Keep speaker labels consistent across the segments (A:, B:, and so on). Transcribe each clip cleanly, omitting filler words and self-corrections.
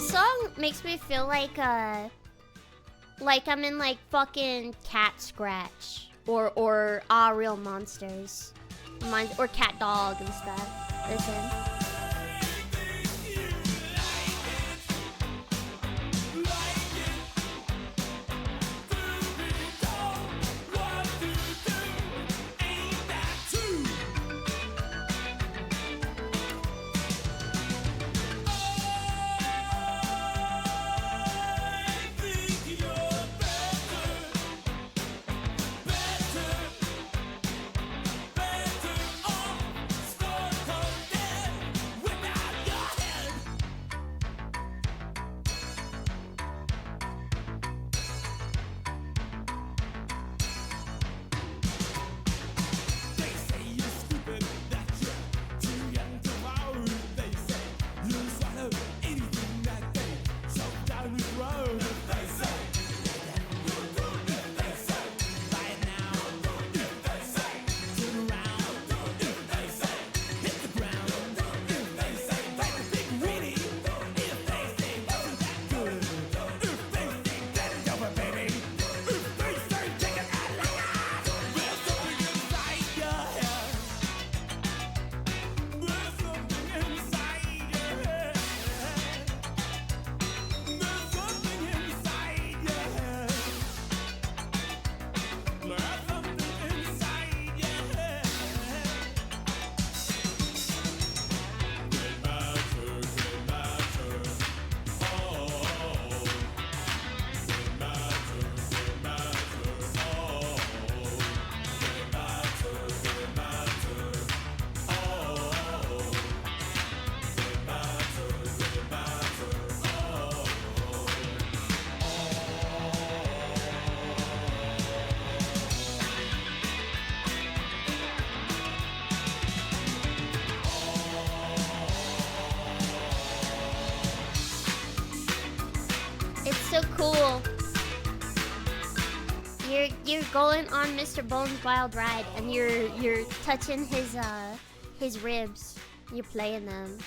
A: song makes me feel like I'm in like fucking Cat Scratch or Ah Real Monsters, or Cat Dog and stuff. Listen. So cool. You're going on Mr. Bones' wild ride, and you're touching his ribs. You're playing them.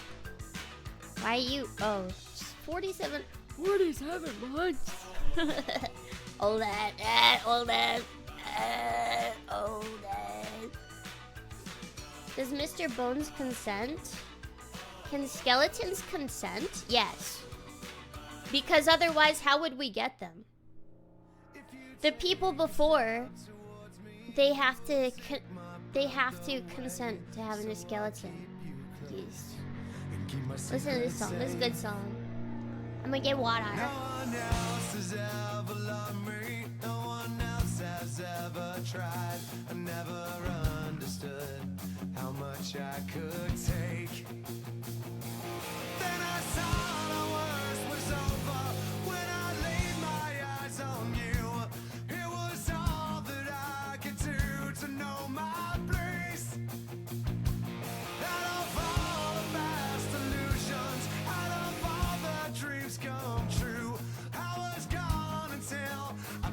A: Why are you? Oh, 47 months. All that. Does Mr. Bones consent? Can skeletons consent? Yes. Because otherwise, how would we get them? The people before, they have to consent to having a skeleton. Jeez. Listen to this song. This is a good song. I'm gonna get water.
B: No one else has ever loved me. No one else has ever tried. I never understood how much I could take. Then I saw the worst was over when I laid my eyes on you. It was all that I could do to know my place. Out of all the past illusions, out of all the dreams come true, I was gone until I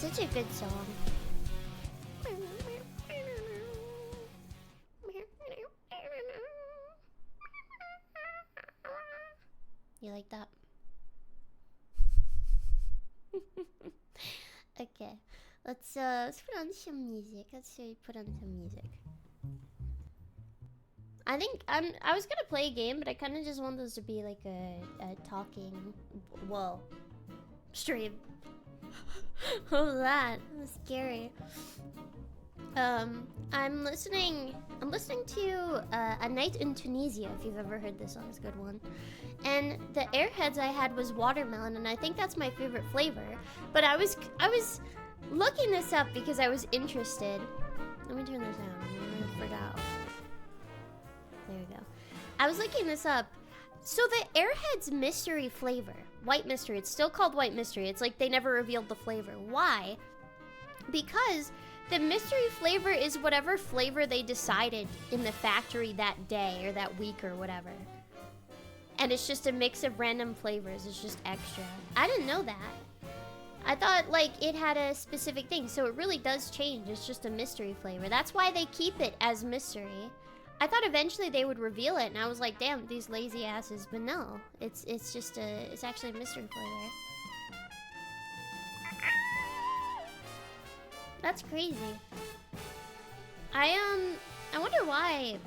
A: Such a good song. You like that? Okay, let's put on some music. Put on some music. I think I was gonna play a game, but I kind of just want this to be like a talking, well, stream. What was that? That was scary. I'm listening to A Night in Tunisia, if you've ever heard this song. It's a good one. And the Airheads I had was watermelon, and I think that's my favorite flavor. But I was looking this up because I was interested. Let me turn this down. I forgot. There we go. I was looking this up. So the Airheads mystery flavor, white mystery, it's still called white mystery. It's like they never revealed the flavor. Why? Because the mystery flavor is whatever flavor they decided in the factory that day or that week or whatever. And it's just a mix of random flavors. It's just extra. I didn't know that. I thought like it had a specific thing. So it really does change. It's just a mystery flavor. That's why they keep it as mystery. I thought eventually they would reveal it, and I was like, damn, these lazy asses. But no, it's actually a mystery flavor. That's crazy. I wonder why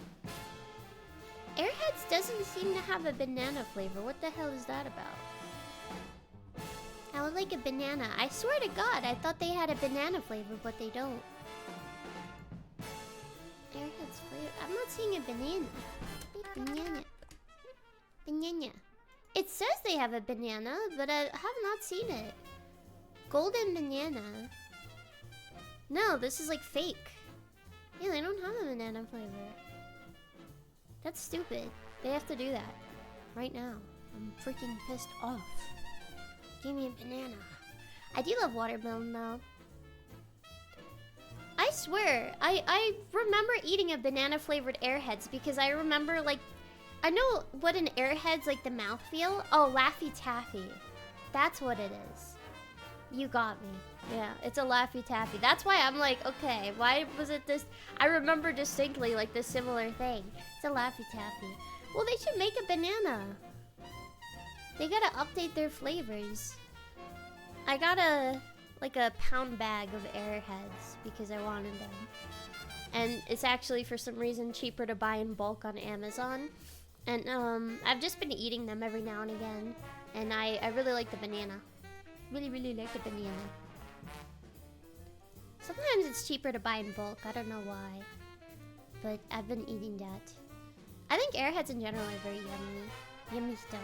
A: Airheads doesn't seem to have a banana flavor. What the hell is that about? I would like a banana. I swear to God, I thought they had a banana flavor, but they don't. Airheads flavor. I'm not seeing a banana. Banana. Banana. It says they have a banana, but I have not seen it. Golden banana. No, this is like fake. Yeah, they don't have a banana flavor. That's stupid. They have to do that. Right now. I'm freaking pissed off. Give me a banana. I do love watermelon though. I swear, I remember eating a banana flavored Airheads because I remember like, I know what an Airhead's like the mouthfeel. Oh, Laffy Taffy. That's what it is. You got me. Yeah, it's a Laffy Taffy. That's why I'm like, okay, why was it this? I remember distinctly like this similar thing. It's a Laffy Taffy. Well, they should make a banana. They gotta update their flavors. I got a pound bag of Airheads because I wanted them. And it's actually for some reason cheaper to buy in bulk on Amazon. And I've just been eating them every now and again. And I really like the banana. Really, really like the banana. Sometimes it's cheaper to buy in bulk. I don't know why. But I've been eating that. I think Airheads in general are very yummy. Yummy stuff.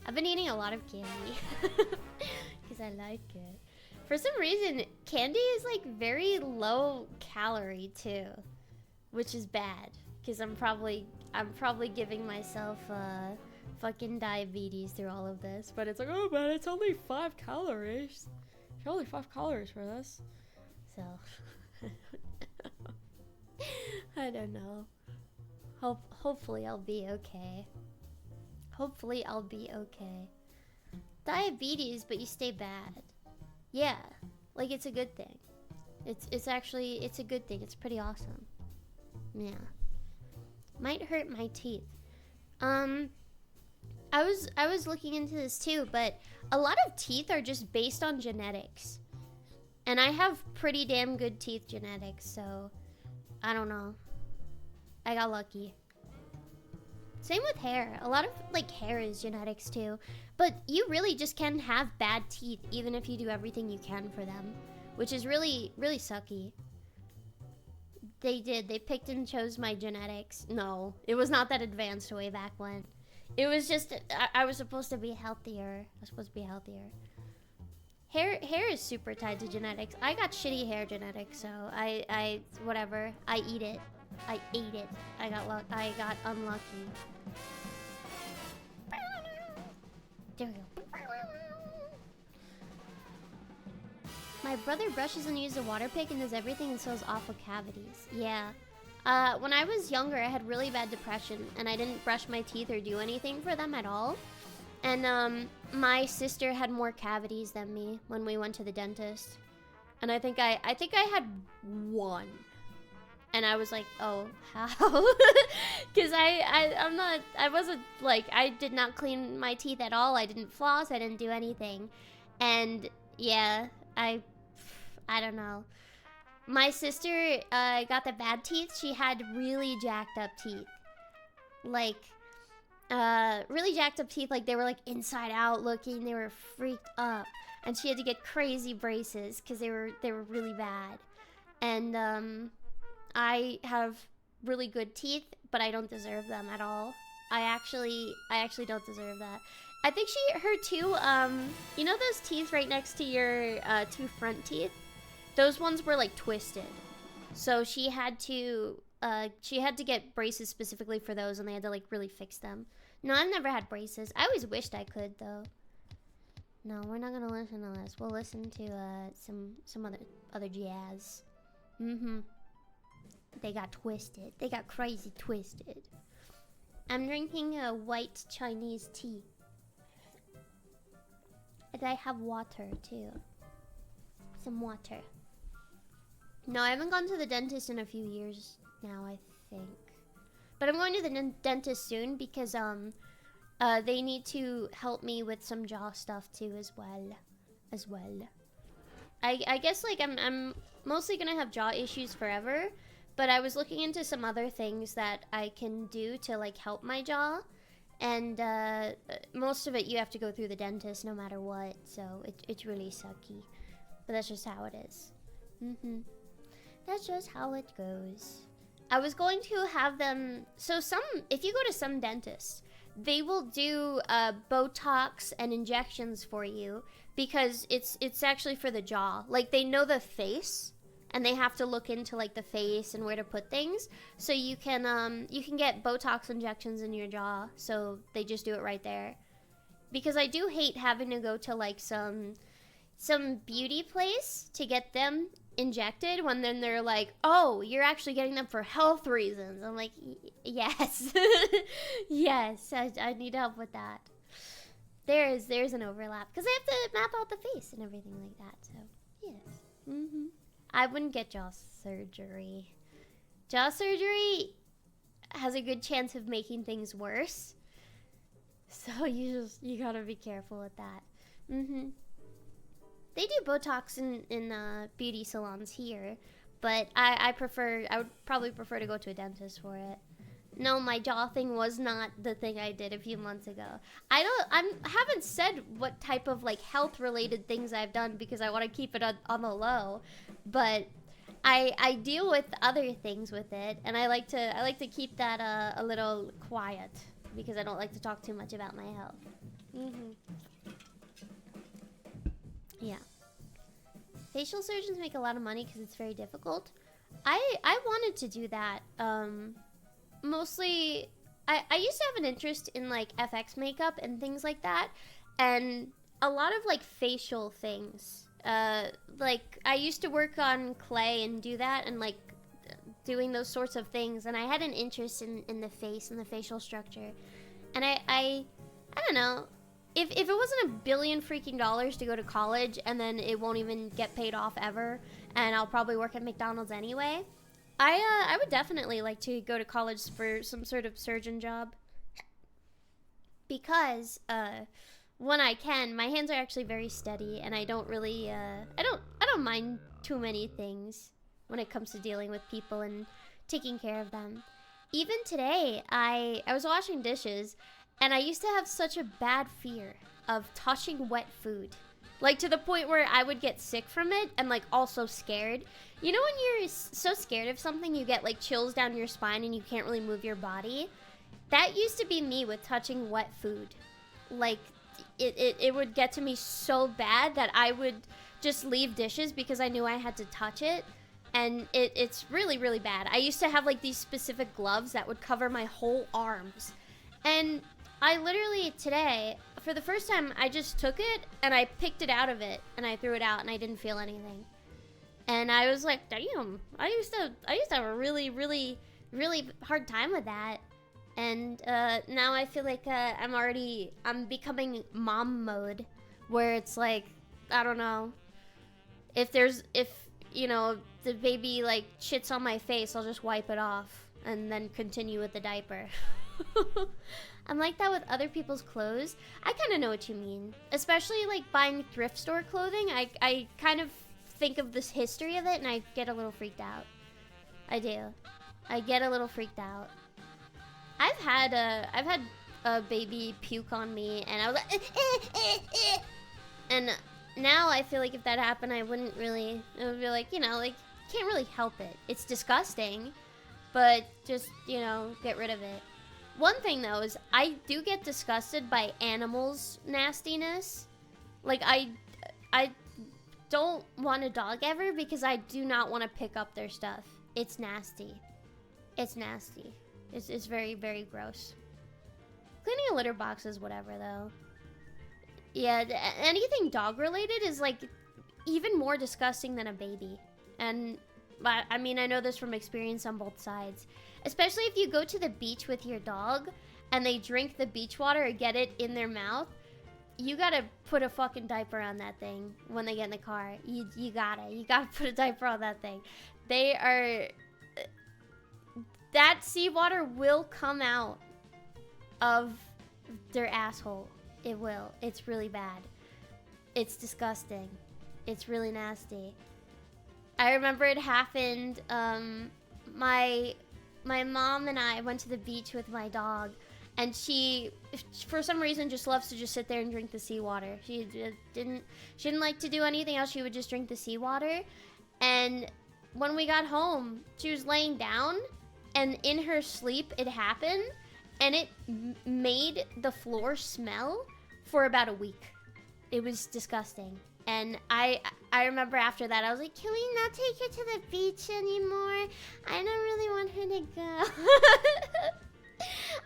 A: I've been eating a lot of candy. Because I like it. For some reason, candy is like very low calorie too. Which is bad. Because I'm probably giving myself fucking diabetes through all of this. But it's like, oh man, it's only 5 calories. It's only 5 calories for this. So I don't know. Hopefully I'll be okay. Hopefully I'll be okay. Diabetes, but you stay bad. Yeah, like it's a good thing. It's actually a good thing. It's pretty awesome. Yeah. Might hurt my teeth. I was looking into this too, but a lot of teeth are just based on genetics. And I have pretty damn good teeth genetics, so I don't know. I got lucky. Same with hair. A lot of like hair is genetics too. But you really just can have bad teeth even if you do everything you can for them, which is really, really sucky. They picked and chose my genetics. No, it was not that advanced way back when. It was just, I was supposed to be healthier. I was supposed to be healthier. Hair is super tied to genetics. I got shitty hair genetics, so whatever. I eat it. I ate it. I got unlucky. There we go. My brother brushes and uses a water pick and does everything and sews awful cavities. Yeah. When I was younger, I had really bad depression, and I didn't brush my teeth or do anything for them at all. And my sister had more cavities than me when we went to the dentist. And I think I had one. And I was like, oh, how? Because I wasn't, like, I did not clean my teeth at all. I didn't floss. I didn't do anything. And, yeah, I don't know. My sister got the bad teeth. She had really jacked up teeth. Like, really jacked up teeth. Like, they were, like, inside out looking. They were freaked up. And she had to get crazy braces because they were really bad. And, I have really good teeth, but I don't deserve them at all. I actually don't deserve that. I think her two, you know those teeth right next to your two front teeth? Those ones were like twisted. So she had to get braces specifically for those, and they had to like really fix them. No, I've never had braces. I always wished I could though. No, we're not gonna listen to this. We'll listen to some other jazz. They got twisted. They got crazy twisted. I'm drinking a white Chinese tea. And I have water too. Some water. No, I haven't gone to the dentist in a few years now, I think. But I'm going to the dentist soon because they need to help me with some jaw stuff too as well. I guess like I'm mostly gonna have jaw issues forever. But I was looking into some other things that I can do to like help my jaw. And most of it you have to go through the dentist no matter what. So it's really sucky. But that's just how it is. That's just how it goes. I was going to have them... So if you go to some dentists, they will do Botox and injections for you. Because it's actually for the jaw. Like they know the face. And they have to look into like the face and where to put things, so you can get Botox injections in your jaw. So they just do it right there. Because I do hate having to go to like some beauty place to get them injected when then they're like, oh, you're actually getting them for health reasons. I'm like, yes, yes, I need help with that. There's an overlap because they have to map out the face and everything like that. So yes. I wouldn't get jaw surgery. Jaw surgery has a good chance of making things worse. So you gotta be careful with that. They do Botox in beauty salons here, but I would probably prefer to go to a dentist for it. No, my jaw thing was not the thing I did a few months ago. I haven't said what type of like health related things I've done because I want to keep it on the low, but I deal with other things with it, and I like to keep that a little quiet because I don't like to talk too much about my health. Yeah. Facial surgeons make a lot of money because it's very difficult. I wanted to do that. Mostly, I used to have an interest in like FX makeup and things like that, and a lot of like facial things. Like I used to work on clay and do that, and like doing those sorts of things, and I had an interest in the face and the facial structure, and I don't know. If it wasn't $1 billion freaking dollars to go to college and then it won't even get paid off ever, and I'll probably work at McDonald's anyway, I would definitely like to go to college for some sort of surgeon job. Because when I can, my hands are actually very steady, and I don't really I don't mind too many things when it comes to dealing with people and taking care of them. Even today, I was washing dishes, and I used to have such a bad fear of touching wet food. Like, to the point where I would get sick from it and, like, also scared. You know when you're so scared of something, you get, like, chills down your spine and you can't really move your body? That used to be me with touching wet food. Like, it would get to me so bad that I would just leave dishes because I knew I had to touch it. And it's really, really bad. I used to have, like, these specific gloves that would cover my whole arms. And I literally, today, for the first time, I just took it, and I picked it out of it, and I threw it out, and I didn't feel anything. And I was like, damn, I used to have a really, really, really hard time with that. And now I feel like I'm becoming mom mode, where it's like, I don't know. If you know, the baby like shits on my face, I'll just wipe it off and then continue with the diaper. I'm like that with other people's clothes. I kind of know what you mean, especially like buying thrift store clothing. I kind of think of this history of it and I get a little freaked out. I do. I get a little freaked out. I've had a baby puke on me and I was like and now I feel like if that happened, I wouldn't really, it would be like, you know, like, can't really help it. It's disgusting, but just, you know, get rid of it. One thing though is I do get disgusted by animals' nastiness. Like I don't want a dog ever because I do not want to pick up their stuff. It's nasty. It's nasty. It's very, very gross. Cleaning a litter box is whatever though. Yeah, anything dog related is like even more disgusting than a baby. And I mean, I know this from experience on both sides. Especially if you go to the beach with your dog and they drink the beach water or get it in their mouth. You gotta put a fucking diaper on that thing when they get in the car. You gotta put a diaper on that thing. They are... That seawater will come out of their asshole. It will. It's really bad. It's disgusting. It's really nasty. I remember it happened, my mom and I went to the beach with my dog, and she, for some reason, just loves to just sit there and drink the seawater. She didn't like to do anything else. She would just drink the seawater. And when we got home, she was laying down, and in her sleep, it happened, and it made the floor smell for about a week. It was disgusting. And I remember after that, I was like, can we not take her to the beach anymore? I don't really want her to go.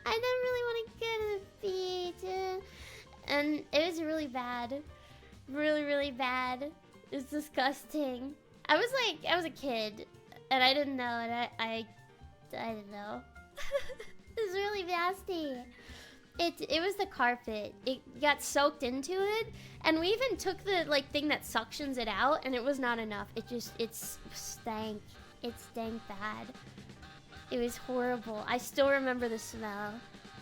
A: I don't really want to go to the beach. And it was really bad. Really, really bad. It's disgusting. I was a kid, and I didn't know, and I didn't know. It's really nasty. It was the carpet. It got soaked into it, and we even took the like thing that suctions it out, and it was not enough. It stank. It stank bad. It was horrible. I still remember the smell.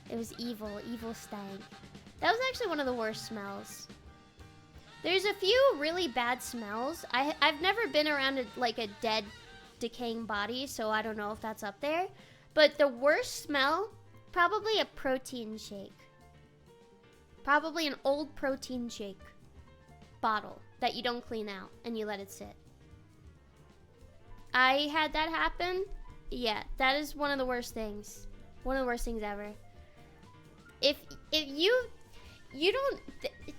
A: It was evil stank. That was actually one of the worst smells. There's a few really bad smells. I've never been around a dead, decaying body, so I don't know if that's up there. But the worst smell, probably a protein shake. Probably an old protein shake bottle that you don't clean out and you let it sit. I had that happen. Yeah, that is one of the worst things. One of the worst things ever. If you don't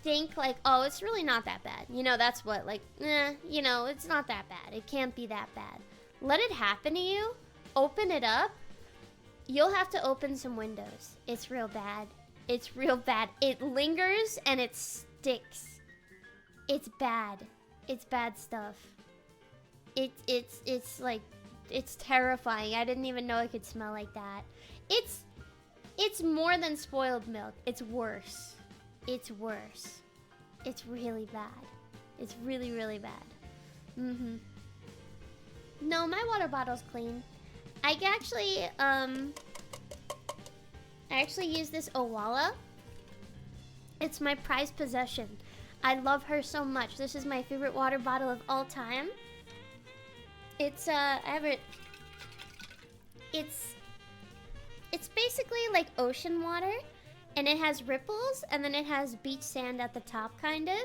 A: think like, oh, it's really not that bad. You know, that's what, like, you know, it's not that bad. It can't be that bad. Let it happen to you. Open it up. You'll have to open some windows. It's real bad. It's real bad. It lingers and it sticks. It's bad. It's bad stuff. It's like, it's terrifying. I didn't even know it could smell like that. It's more than spoiled milk. It's worse. It's worse. It's really bad. It's really, really bad. No, my water bottle's clean. I actually use this Owala. It's my prized possession. I love her so much. This is my favorite water bottle of all time. It's basically like ocean water, and it has ripples, and then it has beach sand at the top, kind of.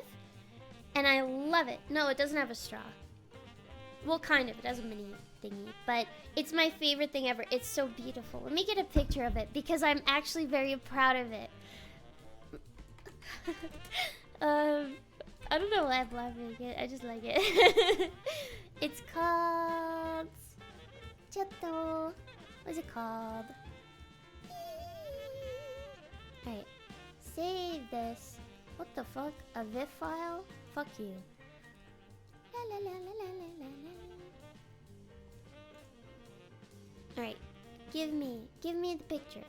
A: And I love it. No, it doesn't have a straw. Well, kind of. It has a mini thingy, but it's my favorite thing ever. It's so beautiful. Let me get a picture of it because I'm actually very proud of it. I don't know why I'm laughing. I just like it. It's called... What's it called? Alright. Save this. What the fuck? A VIF file? Fuck you. La la la la la la la. Alright. Give me the picture.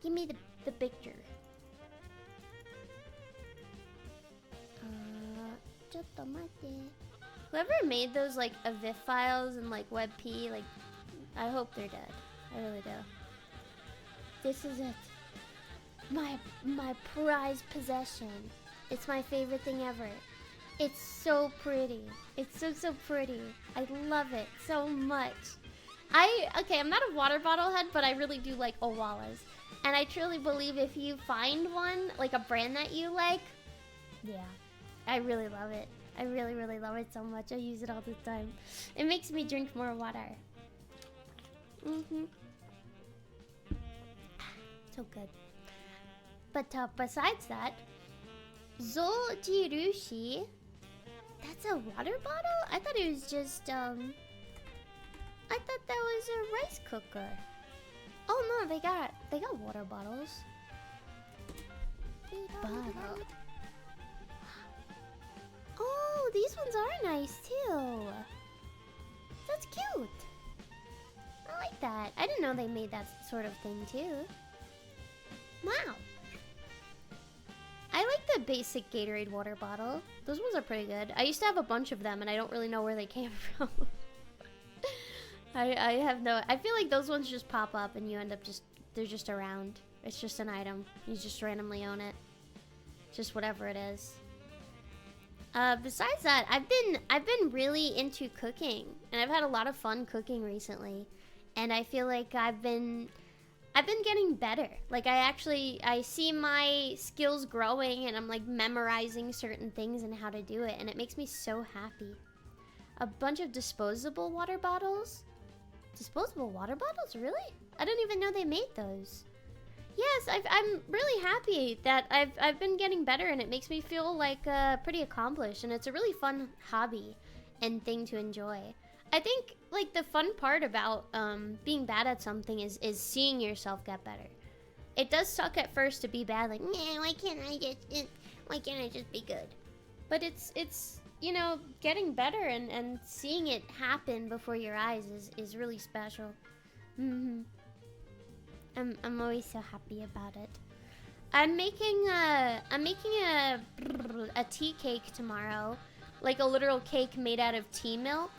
A: Give me the picture. Whoever made those like AVIF files and like WebP, like, I hope they're dead. I really do. This is it. My prized possession. It's my favorite thing ever. It's so pretty. It's so pretty. I love it so much. Okay, I'm not a water bottle head, but I really do like Owalas. And I truly believe if you find one, like a brand that you like, yeah, I really love it. I really, really love it so much. I use it all the time. It makes me drink more water. So good. But besides that, Zojirushi, that's a water bottle? I thought it was just, I thought that was a rice cooker. Oh no, they got water bottles. Bottle. Oh, these ones are nice too. That's cute. I like that. I didn't know they made that sort of thing too. Wow. I like the basic Gatorade water bottle. Those ones are pretty good. I used to have a bunch of them and I don't really know where they came from. I have no... I feel like those ones just pop up and you end up they're just around. It's just an item. You just randomly own it. Just whatever it is. Besides that, I've been really into cooking. And I've had a lot of fun cooking recently. And I feel like I've been getting better. Like I see my skills growing and I'm like memorizing certain things and how to do it. And it makes me so happy. A bunch of disposable water bottles. Disposable water bottles? Really? I didn't even know they made those. Yes, I'm really happy that I've been getting better and it makes me feel like pretty accomplished. And it's a really fun hobby and thing to enjoy. I think like the fun part about being bad at something is seeing yourself get better. It does suck at first to be bad, like, man, why can't I just be good? But it's you know, getting better and seeing it happen before your eyes is really special. I'm always so happy about it. I'm making a tea cake tomorrow, like a literal cake made out of tea milk.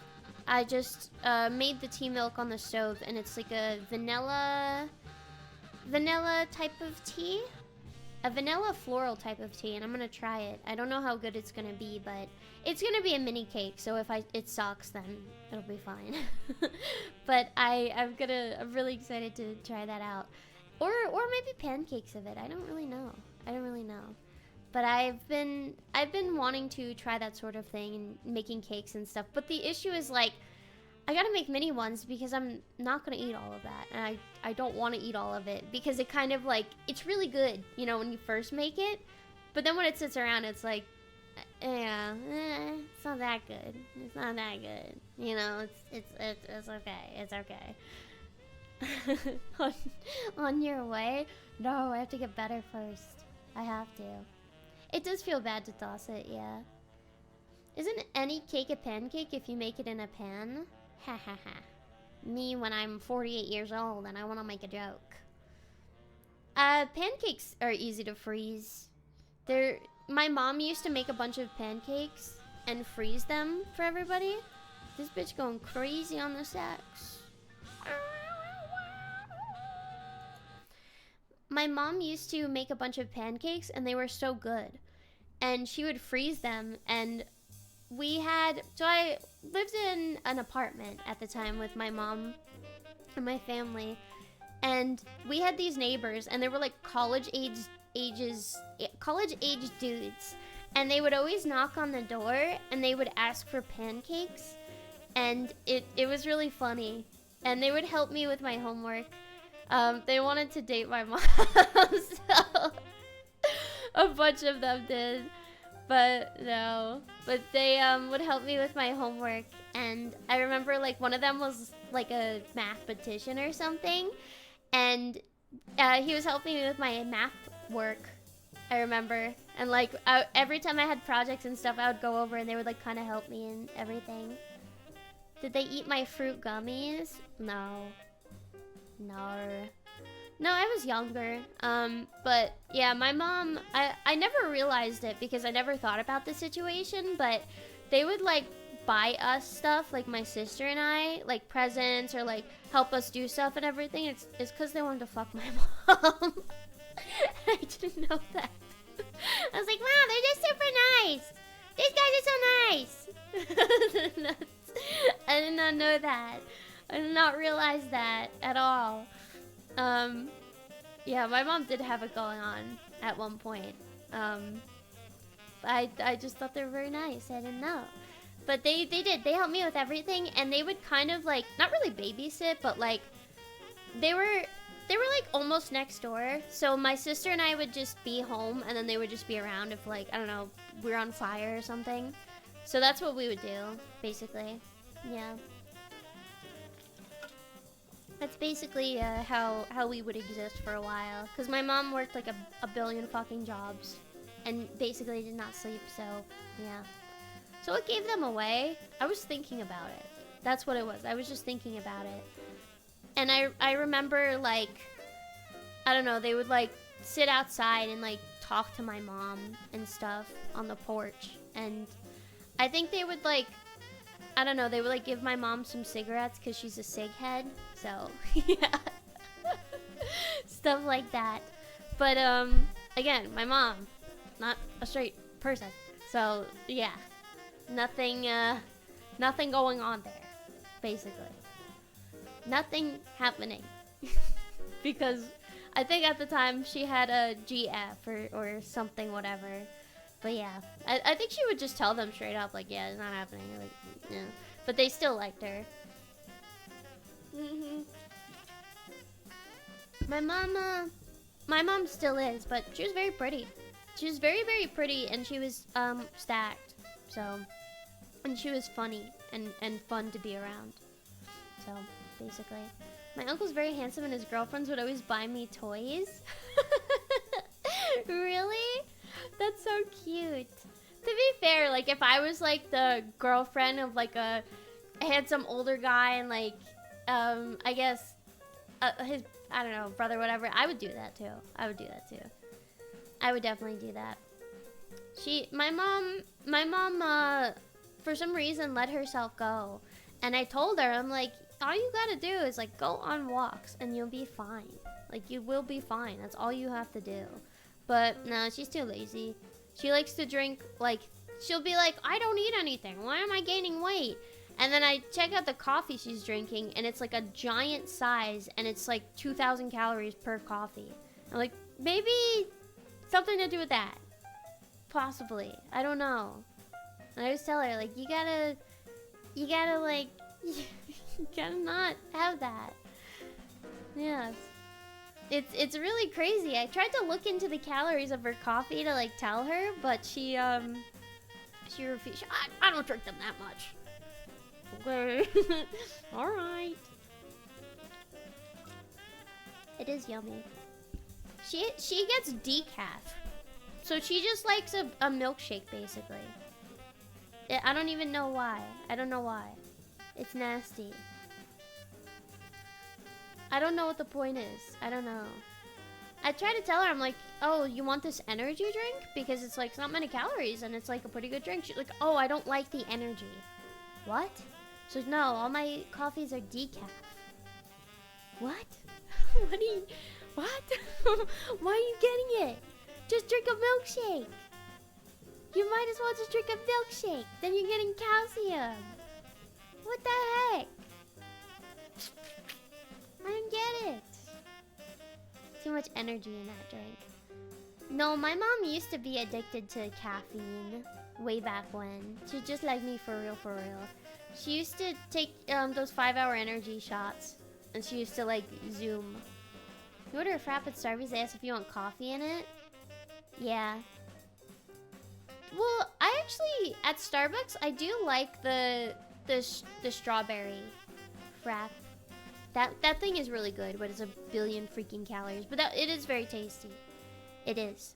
A: I just made the tea milk on the stove, and it's like a vanilla type of tea, a vanilla floral type of tea, and I'm gonna try it. I don't know how good it's gonna be, but it's gonna be a mini cake. So if it sucks, then it'll be fine. But I'm really excited to try that out, or maybe pancakes of it. I don't really know. But I've been wanting to try that sort of thing and making cakes and stuff. But the issue is like, I gotta make mini ones because I'm not gonna eat all of that, and I don't want to eat all of it because it kind of like, it's really good, you know, when you first make it, but then when it sits around, it's like, yeah, it's not that good. It's not that good, you know. It's okay. on your way? No, I have to get better first. I have to. It does feel bad to toss it, yeah. Isn't any cake a pancake if you make it in a pan? Ha ha ha. Me when I'm 48 years old and I want to make a joke. Pancakes are easy to freeze. My mom used to make a bunch of pancakes and freeze them for everybody. This bitch going crazy on the sex. My mom used to make a bunch of pancakes and they were so good. And she would freeze them, and I lived in an apartment at the time with my mom and my family, and we had these neighbors, and they were like college age dudes, and they would always knock on the door and they would ask for pancakes, and it was really funny, and they would help me with my homework. They wanted to date my mom, so a bunch of them did, but no. But they would help me with my homework, and I remember like one of them was like a mathematician or something, and he was helping me with my math work, I remember, and like every time I had projects and stuff, I would go over and they would like kind of help me and everything. Did they eat my fruit gummies? No, I was younger. But yeah, my mom, I never realized it because I never thought about the situation, but they would like buy us stuff, like my sister and I, like presents or like help us do stuff and everything, it's because they wanted to fuck my mom. I didn't know that. I was like, Mom, they're just super nice. These guys are so nice. I did not know that. I did not realize that at all. Yeah, my mom did have it going on at one point. I just thought they were very nice. I didn't know. But they did. They helped me with everything, and they would kind of like, not really babysit, but like, they were like almost next door. So my sister and I would just be home, and then they would just be around if like, I don't know, we were on fire or something. So that's what we would do, basically. Yeah. That's basically how we would exist for a while. Because my mom worked like a billion fucking jobs and basically did not sleep, so yeah. So it gave them away. I was thinking about it. That's what it was. I was just thinking about it. And I remember, like, I don't know, they would like sit outside and like talk to my mom and stuff on the porch. And I think they would like, I don't know, they would like give my mom some cigarettes because she's a cig head. So yeah, stuff like that. But again, my mom, not a straight person. So yeah, nothing going on there, basically. Nothing happening. Because I think at the time she had a GF or something, whatever. But yeah, I think she would just tell them straight up, like, yeah, it's not happening. Like, yeah. But they still liked her. My mom still is, but she was very pretty. She was very, very pretty, and she was stacked. So, and she was funny and fun to be around. So, basically. My uncle's very handsome, and his girlfriends would always buy me toys. Really? That's so cute. To be fair, like, if I was, like, the girlfriend of, like, a handsome older guy and, like, I guess, his, I don't know, brother, whatever, I would do that, too. I would do that, too. I would definitely do that. My mom, for some reason, let herself go. And I told her, I'm like, all you gotta do is, like, go on walks, and you'll be fine. Like, you will be fine. That's all you have to do. But, no, she's too lazy. She likes to drink, like, she'll be like, I don't eat anything. Why am I gaining weight? And then I check out the coffee she's drinking, and it's, like, a giant size, and it's, like, 2,000 calories per coffee. I'm like, maybe something to do with that. Possibly. I don't know. And I always tell her, like, you gotta, like, you gotta not have that. Yeah. It's really crazy. I tried to look into the calories of her coffee to like tell her, but she refused. I don't drink them that much. Okay. All right. It is yummy. She gets decaf, so she just likes a milkshake basically. I don't even know why. I don't know why. It's nasty. I don't know what the point is. I don't know. I try to tell her, I'm like, oh, you want this energy drink? Because it's like, it's not many calories and it's like a pretty good drink. She's like, oh, I don't like the energy. What? She's like, no, all my coffees are decaf. What? What? Why are you getting it? Just drink a milkshake. You might as well just drink a milkshake. Then you're getting calcium. What the heck? I don't get it. Too much energy in that drink. No, my mom used to be addicted to caffeine way back when. She's just like me for real, for real. She used to take those 5-hour energy shots, and she used to like Zoom. You order a frap at Starbucks, they ask if you want coffee in it. Yeah. Well, I actually at Starbucks I do like the strawberry frap. That thing is really good, but it's a billion freaking calories. But it is very tasty. It is.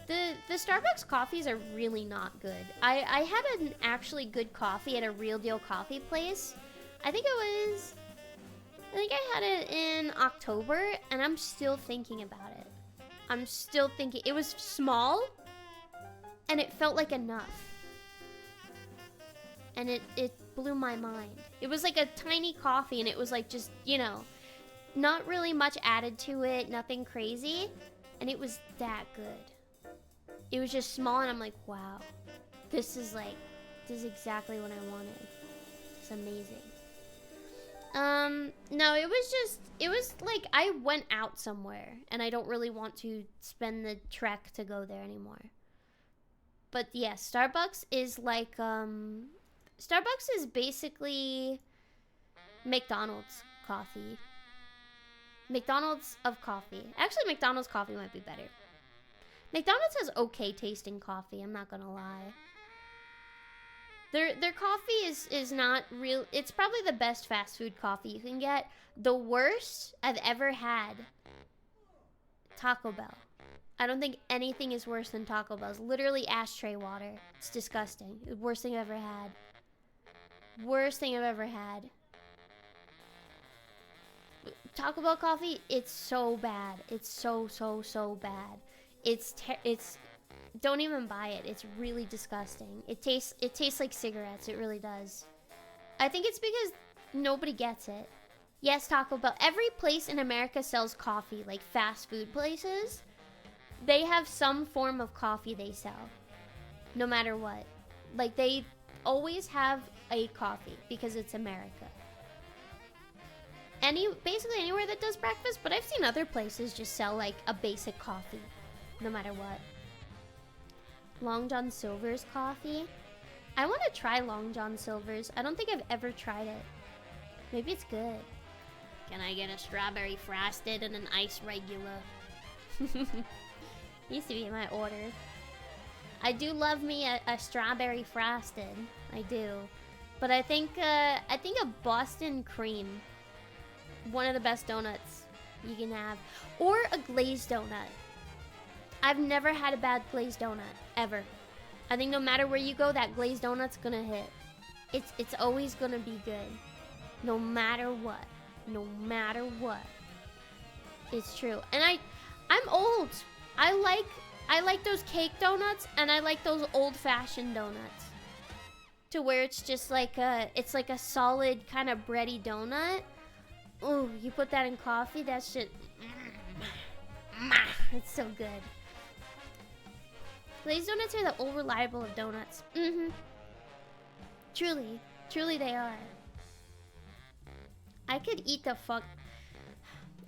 A: The Starbucks coffees are really not good. I had an actually good coffee at a Real Deal coffee place. I think I had it in October, and I'm still thinking about it. I'm still thinking. It was small, and it felt like enough. and it blew my mind. It was like a tiny coffee, and it was like just, you know, not really much added to it, nothing crazy, and it was that good. It was just small, and I'm like, wow, this is exactly what I wanted. It's amazing. No, it was like I went out somewhere, and I don't really want to spend the trek to go there anymore. But yeah, Starbucks is like, Starbucks is basically McDonald's coffee. McDonald's of coffee. Actually, McDonald's coffee might be better. McDonald's has okay tasting coffee, I'm not gonna lie. Their coffee is not real. It's probably the best fast food coffee you can get. The worst I've ever had, Taco Bell. I don't think anything is worse than Taco Bell. It's literally ashtray water. It's disgusting. The worst thing I've ever had. Worst thing I've ever had. Taco Bell coffee, it's so bad. It's so bad. It's don't even buy it. It's really disgusting. It tastes like cigarettes. It really does. I think it's because nobody gets it. Yes, Taco Bell. Every place in America sells coffee, like fast food places. They have some form of coffee they sell, no matter what. Like, they always have a coffee because it's America. Basically anywhere that does breakfast, but I've seen other places just sell like a basic coffee, no matter what. Long John Silver's coffee. I want to try Long John Silver's. I don't think I've ever tried it. Maybe it's good. Can I get a strawberry frosted and an ice regular? Used to be my order. I do love me a strawberry frosted. I do. But I think a Boston cream, one of the best donuts you can have, or a glazed donut. I've never had a bad glazed donut ever. I think no matter where you go, that glazed donut's gonna hit. It's always gonna be good, no matter what. No matter what. It's true. And I'm old. I like those cake donuts, and I like those old-fashioned donuts, to where it's just like a solid kind of bready donut. Ooh, you put that in coffee, that shit, it's so good. Glazed donuts are the old reliable of donuts. Truly they are. I could eat the fuck.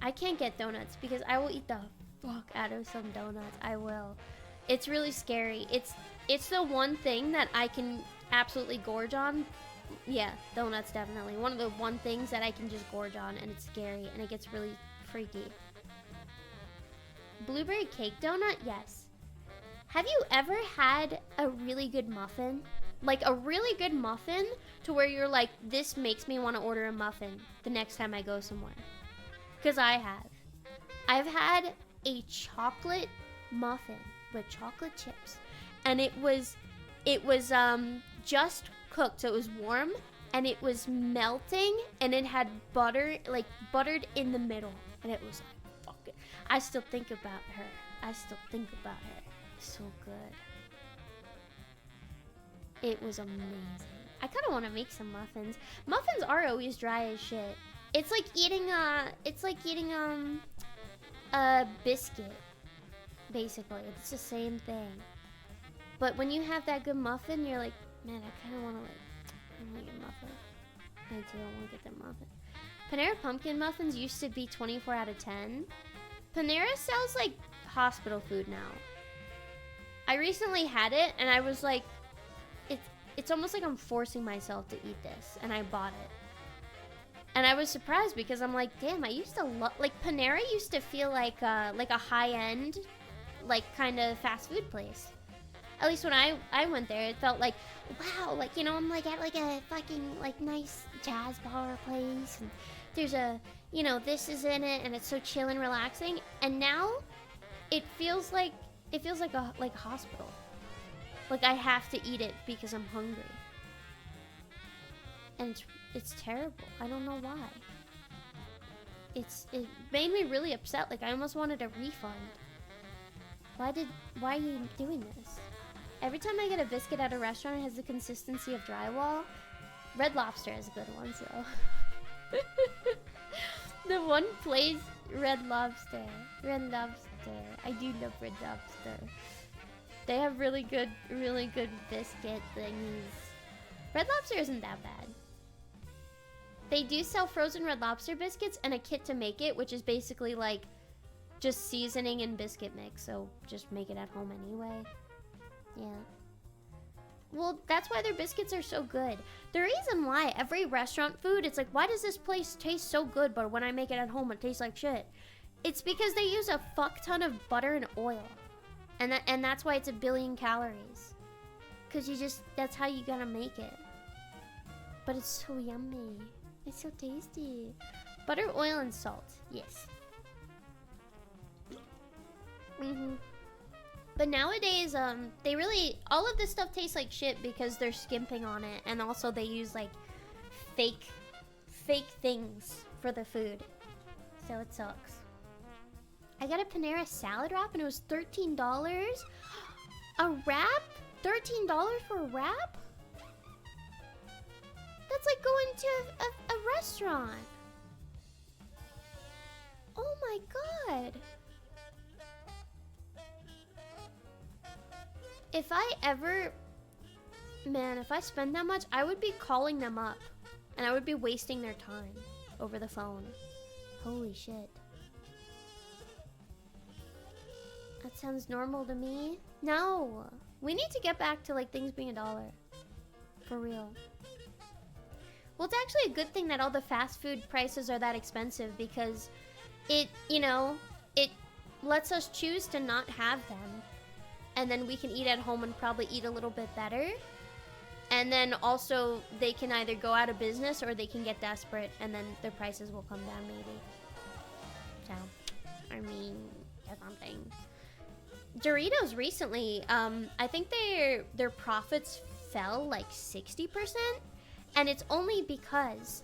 A: I can't get donuts because I will eat the fuck out of some donuts. I will. It's really scary. It's the one thing that I can absolutely gorge on. Yeah, donuts definitely. One of the one things that I can just gorge on, and it's scary, and it gets really freaky. Blueberry cake donut? Yes. Have you ever had a really good muffin? Like a really good muffin to where you're like, this makes me want to order a muffin the next time I go somewhere. Because I have. I've had a chocolate muffin with chocolate chips, and it was just cooked, so it was warm, and it was melting, and it had butter, like buttered in the middle, and it was like, fuck it. I still think about her. So good. It was amazing. I kind of want to make some muffins. Muffins are always dry as shit. It's like eating a biscuit, basically. It's the same thing. But when you have that good muffin, you're like, man, I kind of want to get a muffin. I do want to get that muffin. Panera pumpkin muffins used to be 24 out of 10. Panera sells like hospital food now. I recently had it, and I was like, it's almost like I'm forcing myself to eat this, and I bought it. And I was surprised because I'm like, damn, I used to love, like, Panera used to feel like a high-end, like, kind of fast food place. At least when I went there, it felt like, wow, like, you know, I'm like at like a fucking like nice jazz bar place, and there's a, you know, this is in it, and it's so chill and relaxing. And now it feels like a hospital. Like I have to eat it because I'm hungry. And it's terrible. I don't know why. It made me really upset. Like I almost wanted a refund. Why are you doing this? Every time I get a biscuit at a restaurant, it has the consistency of drywall. Red Lobster is a good one, so. The one place, Red Lobster. Red Lobster. I do love Red Lobster. They have really good biscuit thingies. Red Lobster isn't that bad. They do sell frozen Red Lobster biscuits and a kit to make it, which is basically like just seasoning and biscuit mix. So just make it at home anyway. Yeah. Well, that's why their biscuits are so good. The reason why every restaurant food, it's like, why does this place taste so good, but when I make it at home, it tastes like shit? It's because they use a fuck ton of butter and oil. And that's why it's 1 billion calories. Because that's how you gotta make it. But it's so yummy. It's so tasty. Butter, oil, and salt. Yes. But nowadays, they really, all of this stuff tastes like shit because they're skimping on it, and also they use like fake things for the food, so it sucks. I got a Panera salad wrap and it was $13. A wrap? $13 for a wrap? That's like going to a restaurant. Oh my god. If I ever... Man, if I spend that much, I would be calling them up. And I would be wasting their time over the phone. Holy shit. That sounds normal to me. No! We need to get back to like things being $1. For real. Well, it's actually a good thing that all the fast food prices are that expensive because it, you know, it lets us choose to not have them. And then we can eat at home and probably eat a little bit better. And then also they can either go out of business or they can get desperate and then their prices will come down maybe. So, I mean, that's something. Doritos recently, I think their profits fell like 60%. And it's only because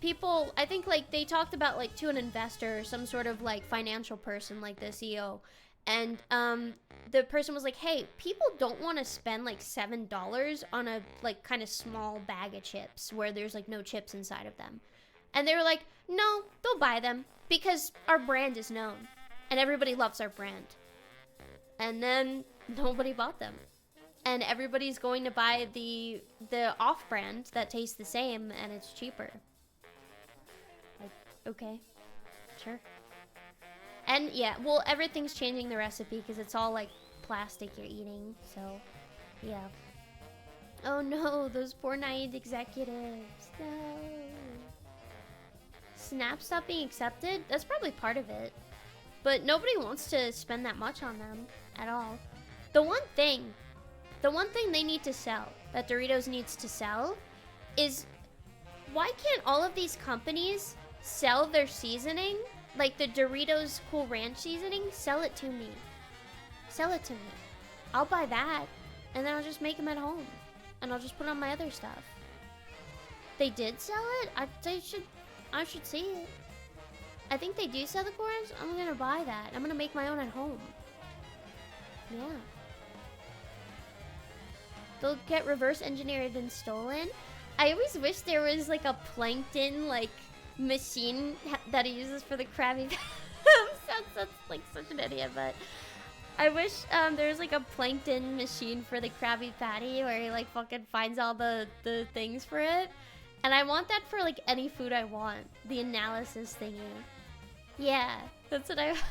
A: people, I think like they talked about like to an investor or some sort of like financial person like the CEO. And the person was like, hey, people don't want to spend like $7 on a like kind of small bag of chips where there's like no chips inside of them. And they were like, no, they'll buy them because our brand is known and everybody loves our brand. And then nobody bought them. And everybody's going to buy the off-brand that tastes the same and it's cheaper. Like, okay, sure. And yeah, well, everything's changing the recipe because it's all like plastic you're eating, so yeah. Oh no, those poor naive executives. No. Snap stop being accepted? That's probably part of it. But nobody wants to spend that much on them at all. The one thing they need to sell, that Doritos needs to sell, is why can't all of these companies sell their seasoning? Like the Doritos Cool Ranch seasoning, sell it to me. Sell it to me. I'll buy that, and then I'll just make them at home. And I'll just put on my other stuff. They did sell it? I should see it. I think they do sell the Cool Ranch. I'm gonna buy that. I'm gonna make my own at home. Yeah. They'll get reverse engineered and stolen. I always wish there was like a plankton like machine that he uses for the Krabby Sounds like such an idiot, but I wish there was like a plankton machine for the Krabby Patty where he like fucking finds all the things for it. And I want that for like any food I want. The analysis thingy. Yeah, that's what I want.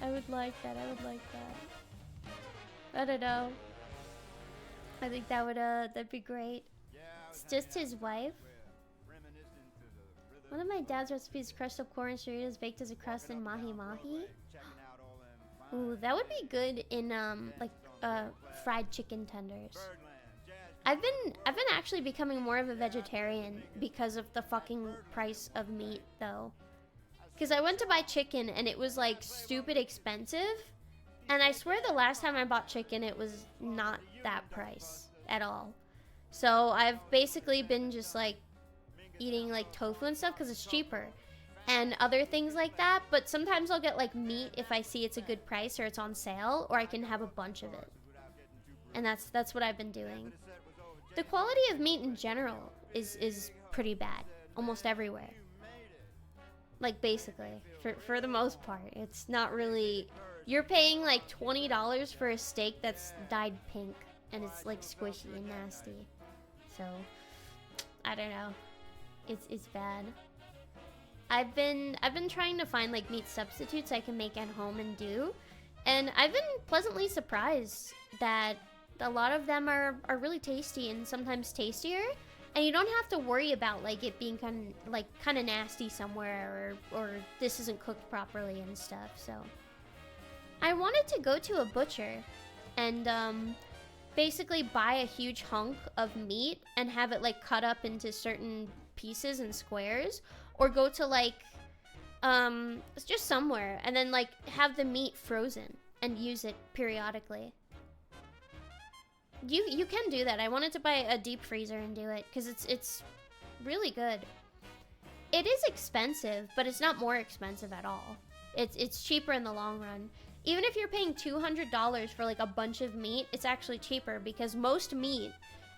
A: I would like that. I don't know. I think that would that'd be great. It's just his wife. One of my dad's recipes is crushed up corn Doritos baked as a crust in mahi mahi. Ooh, that would be good in like fried chicken tenders. I've been actually becoming more of a vegetarian because of the fucking price of meat though. Because I went to buy chicken and it was like stupid expensive. And I swear the last time I bought chicken it was not that price at all. So I've basically been just like eating like tofu and stuff because it's cheaper. and other things like that. But sometimes I'll get like meat if I see it's a good price or it's on sale, or I can have a bunch of it. And that's what I've been doing. The quality of meat in general is pretty bad almost everywhere. Like basically, for the most part, it's not really. You're paying like $20 for a steak that's dyed pink and it's like squishy and nasty. So I don't know. It's bad. I've been trying to find like meat substitutes I can make at home and do, and I've been pleasantly surprised that a lot of them are really tasty and sometimes tastier, and you don't have to worry about like it being kind of nasty somewhere or this isn't cooked properly and stuff. So I wanted to go to a butcher and basically buy a huge hunk of meat and have it like cut up into certain pieces and squares, or go to like just somewhere and then like have the meat frozen and use it periodically. You can do that. I wanted to buy a deep freezer and do it because it's really good. It is expensive, but it's not more expensive at all. It's cheaper in the long run. Even if you're paying $200 for like a bunch of meat, it's actually cheaper because most meat,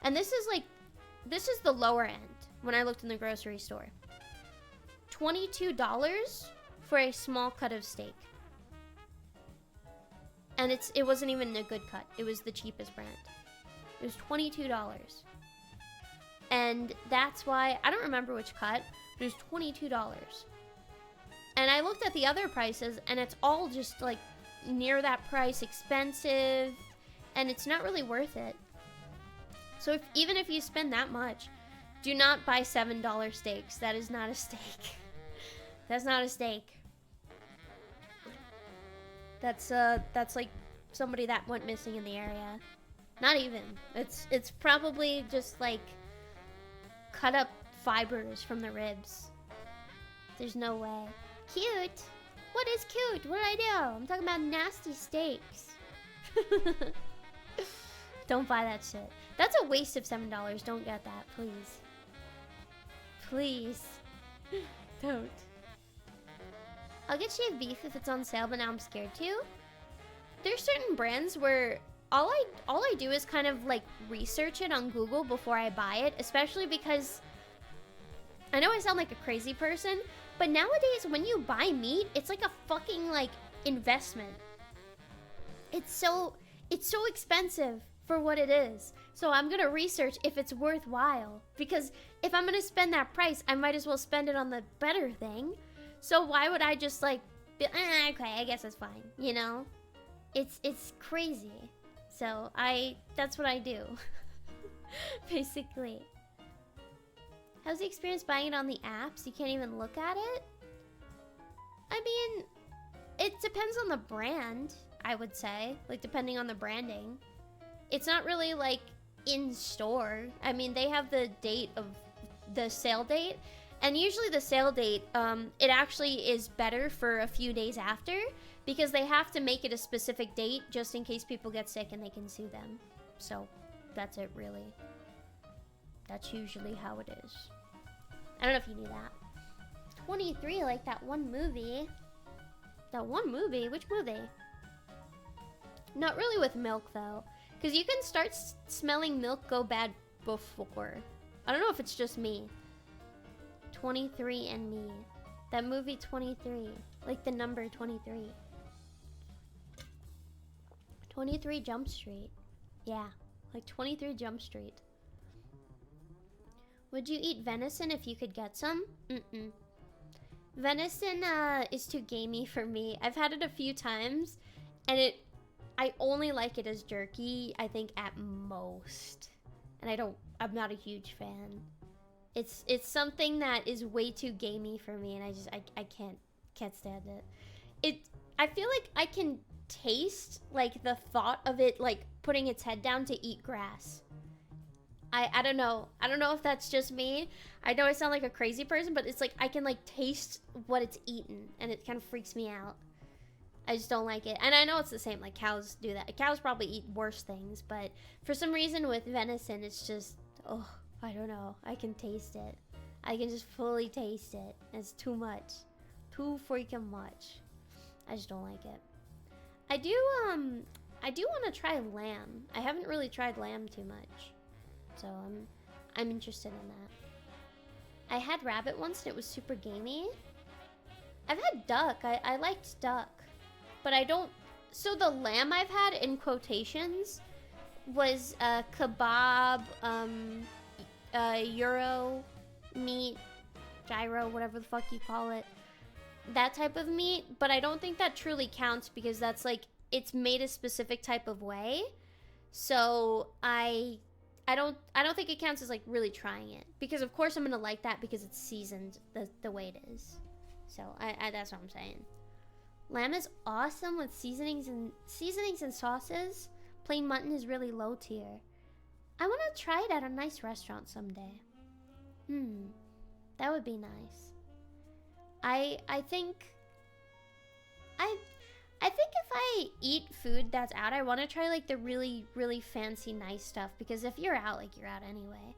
A: and this is the lower end when I looked in the grocery store. $22 for a small cut of steak. And it wasn't even a good cut. It was the cheapest brand. It was $22. And that's why, I don't remember which cut, but it was $22. And I looked at the other prices, and it's all just like near that price, expensive, and it's not really worth it. So even if you spend that much, do not buy $7 steaks. That is not a steak. That's not a steak. That's like somebody that went missing in the area. Not even. It's probably just like cut up fibers from the ribs. There's no way. Cute. What is cute? What did I do? I'm talking about nasty steaks. Don't buy that shit. That's a waste of $7. Don't get that, please. Please. Don't. I'll get shaved beef if it's on sale, but now I'm scared to. There's certain brands where all I do is kind of like research it on Google before I buy it, especially because I know I sound like a crazy person, but nowadays when you buy meat, it's like a fucking like investment. It's so expensive for what it is. So I'm gonna research if it's worthwhile, because if I'm gonna spend that price, I might as well spend it on the better thing. So why would I just like be, okay, I guess it's fine, you know? It's crazy. So that's what I do. Basically. How's the experience buying it on the apps? You can't even look at it? I mean, it depends on the brand, I would say. Like, depending on the branding. It's not really, like, in store. I mean, they have the date of the sale date. And usually the sale date, it actually is better for a few days after, because they have to make it a specific date just in case people get sick and they can sue them. So, that's it, really. That's usually how it is. I don't know if you knew that. 23, like that one movie. That one movie? Which movie? Not really with milk, though. Because you can start smelling milk go bad before. I don't know if it's just me. 23 and Me. That movie 23. Like the number 23. 23 Jump Street. Yeah. Like 23 Jump Street. Would you eat venison if you could get some? Mm-mm. Venison is too gamey for me. I've had it a few times, and I only like it as jerky, I think, at most. And I'm not a huge fan. It's something that is way too gamey for me, and I can't stand it. I feel like I can taste like the thought of it like putting its head down to eat grass. I don't know. I don't know if that's just me. I know I sound like a crazy person, but it's like I can like taste what it's eaten, and it kind of freaks me out. I just don't like it. And I know it's the same, like cows do that. Cows probably eat worse things, but for some reason with venison, it's just, oh, I don't know. I can taste it. I can just fully taste it. It's too much. too freaking much. I just don't like it. I do want to try lamb. I haven't really tried lamb too much. So I'm interested in that. I had rabbit once and it was super gamey. I've had duck. I liked duck. But I don't... So the lamb I've had, in quotations, was kebab, Euro meat, gyro, whatever the fuck you call it. That type of meat. But I don't think that truly counts because that's like... It's made a specific type of way. So I don't think it counts as like really trying it. Because of course I'm gonna like that because it's seasoned the way it is. So I that's what I'm saying. Lamb is awesome with seasonings and sauces. Plain mutton is really low tier. I want to try it at a nice restaurant someday. That would be nice. I think if I eat food that's out, I want to try like the really, really fancy, nice stuff. Because if you're out, like you're out anyway.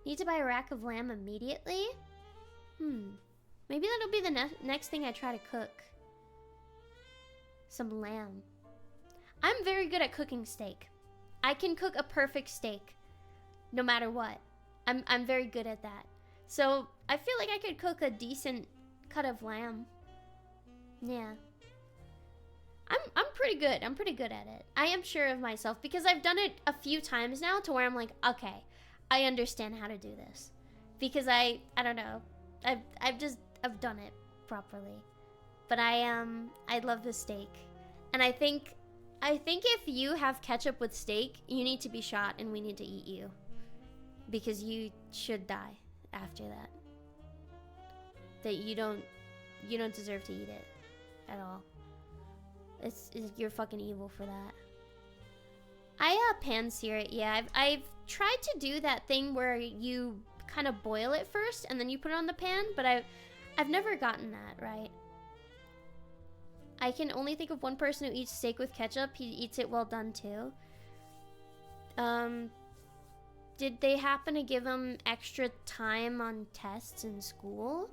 A: Need to buy a rack of lamb immediately? Maybe that'll be the next thing I try to cook. Some lamb. I'm very good at cooking steak. I can cook a perfect steak. No matter what. I'm very good at that. So I feel like I could cook a decent cut of lamb. Yeah. I'm pretty good. I'm pretty good at it. I am sure of myself because I've done it a few times now to where I'm like, okay, I understand how to do this. Because I don't know. I've done it properly. But I love the steak. And I think if you have ketchup with steak, you need to be shot and we need to eat you. Because you should die after that. That you don't deserve to eat it at all. You're fucking evil for that. I pan-sear it, yeah. I've tried to do that thing where you kind of boil it first and then you put it on the pan, but I've never gotten that right. I can only think of one person who eats steak with ketchup. He eats it well done too. Did they happen to give him extra time on tests in school?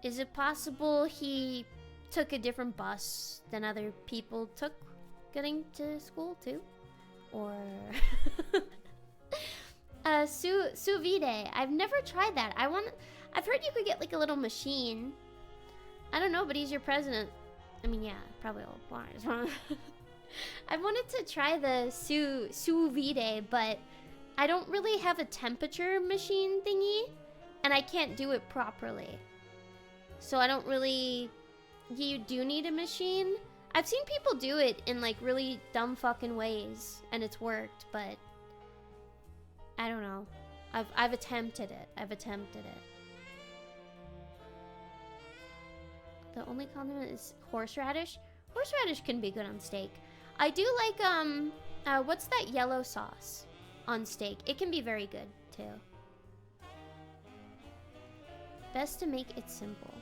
A: Is it possible he took a different bus than other people took getting to school too? Or sous vide. I've never tried that. I've heard you could get like a little machine. I don't know, but he's your president. I mean, yeah, probably all bars. I wanted to try the sous vide, but I don't really have a temperature machine thingy, and I can't do it properly. So I don't really... You do need a machine. I've seen people do it in like really dumb fucking ways, and it's worked, but I don't know. I've attempted it. The only condiment is horseradish. Horseradish can be good on steak. I do like what's that yellow sauce on steak? It can be very good too. Best to make it simple.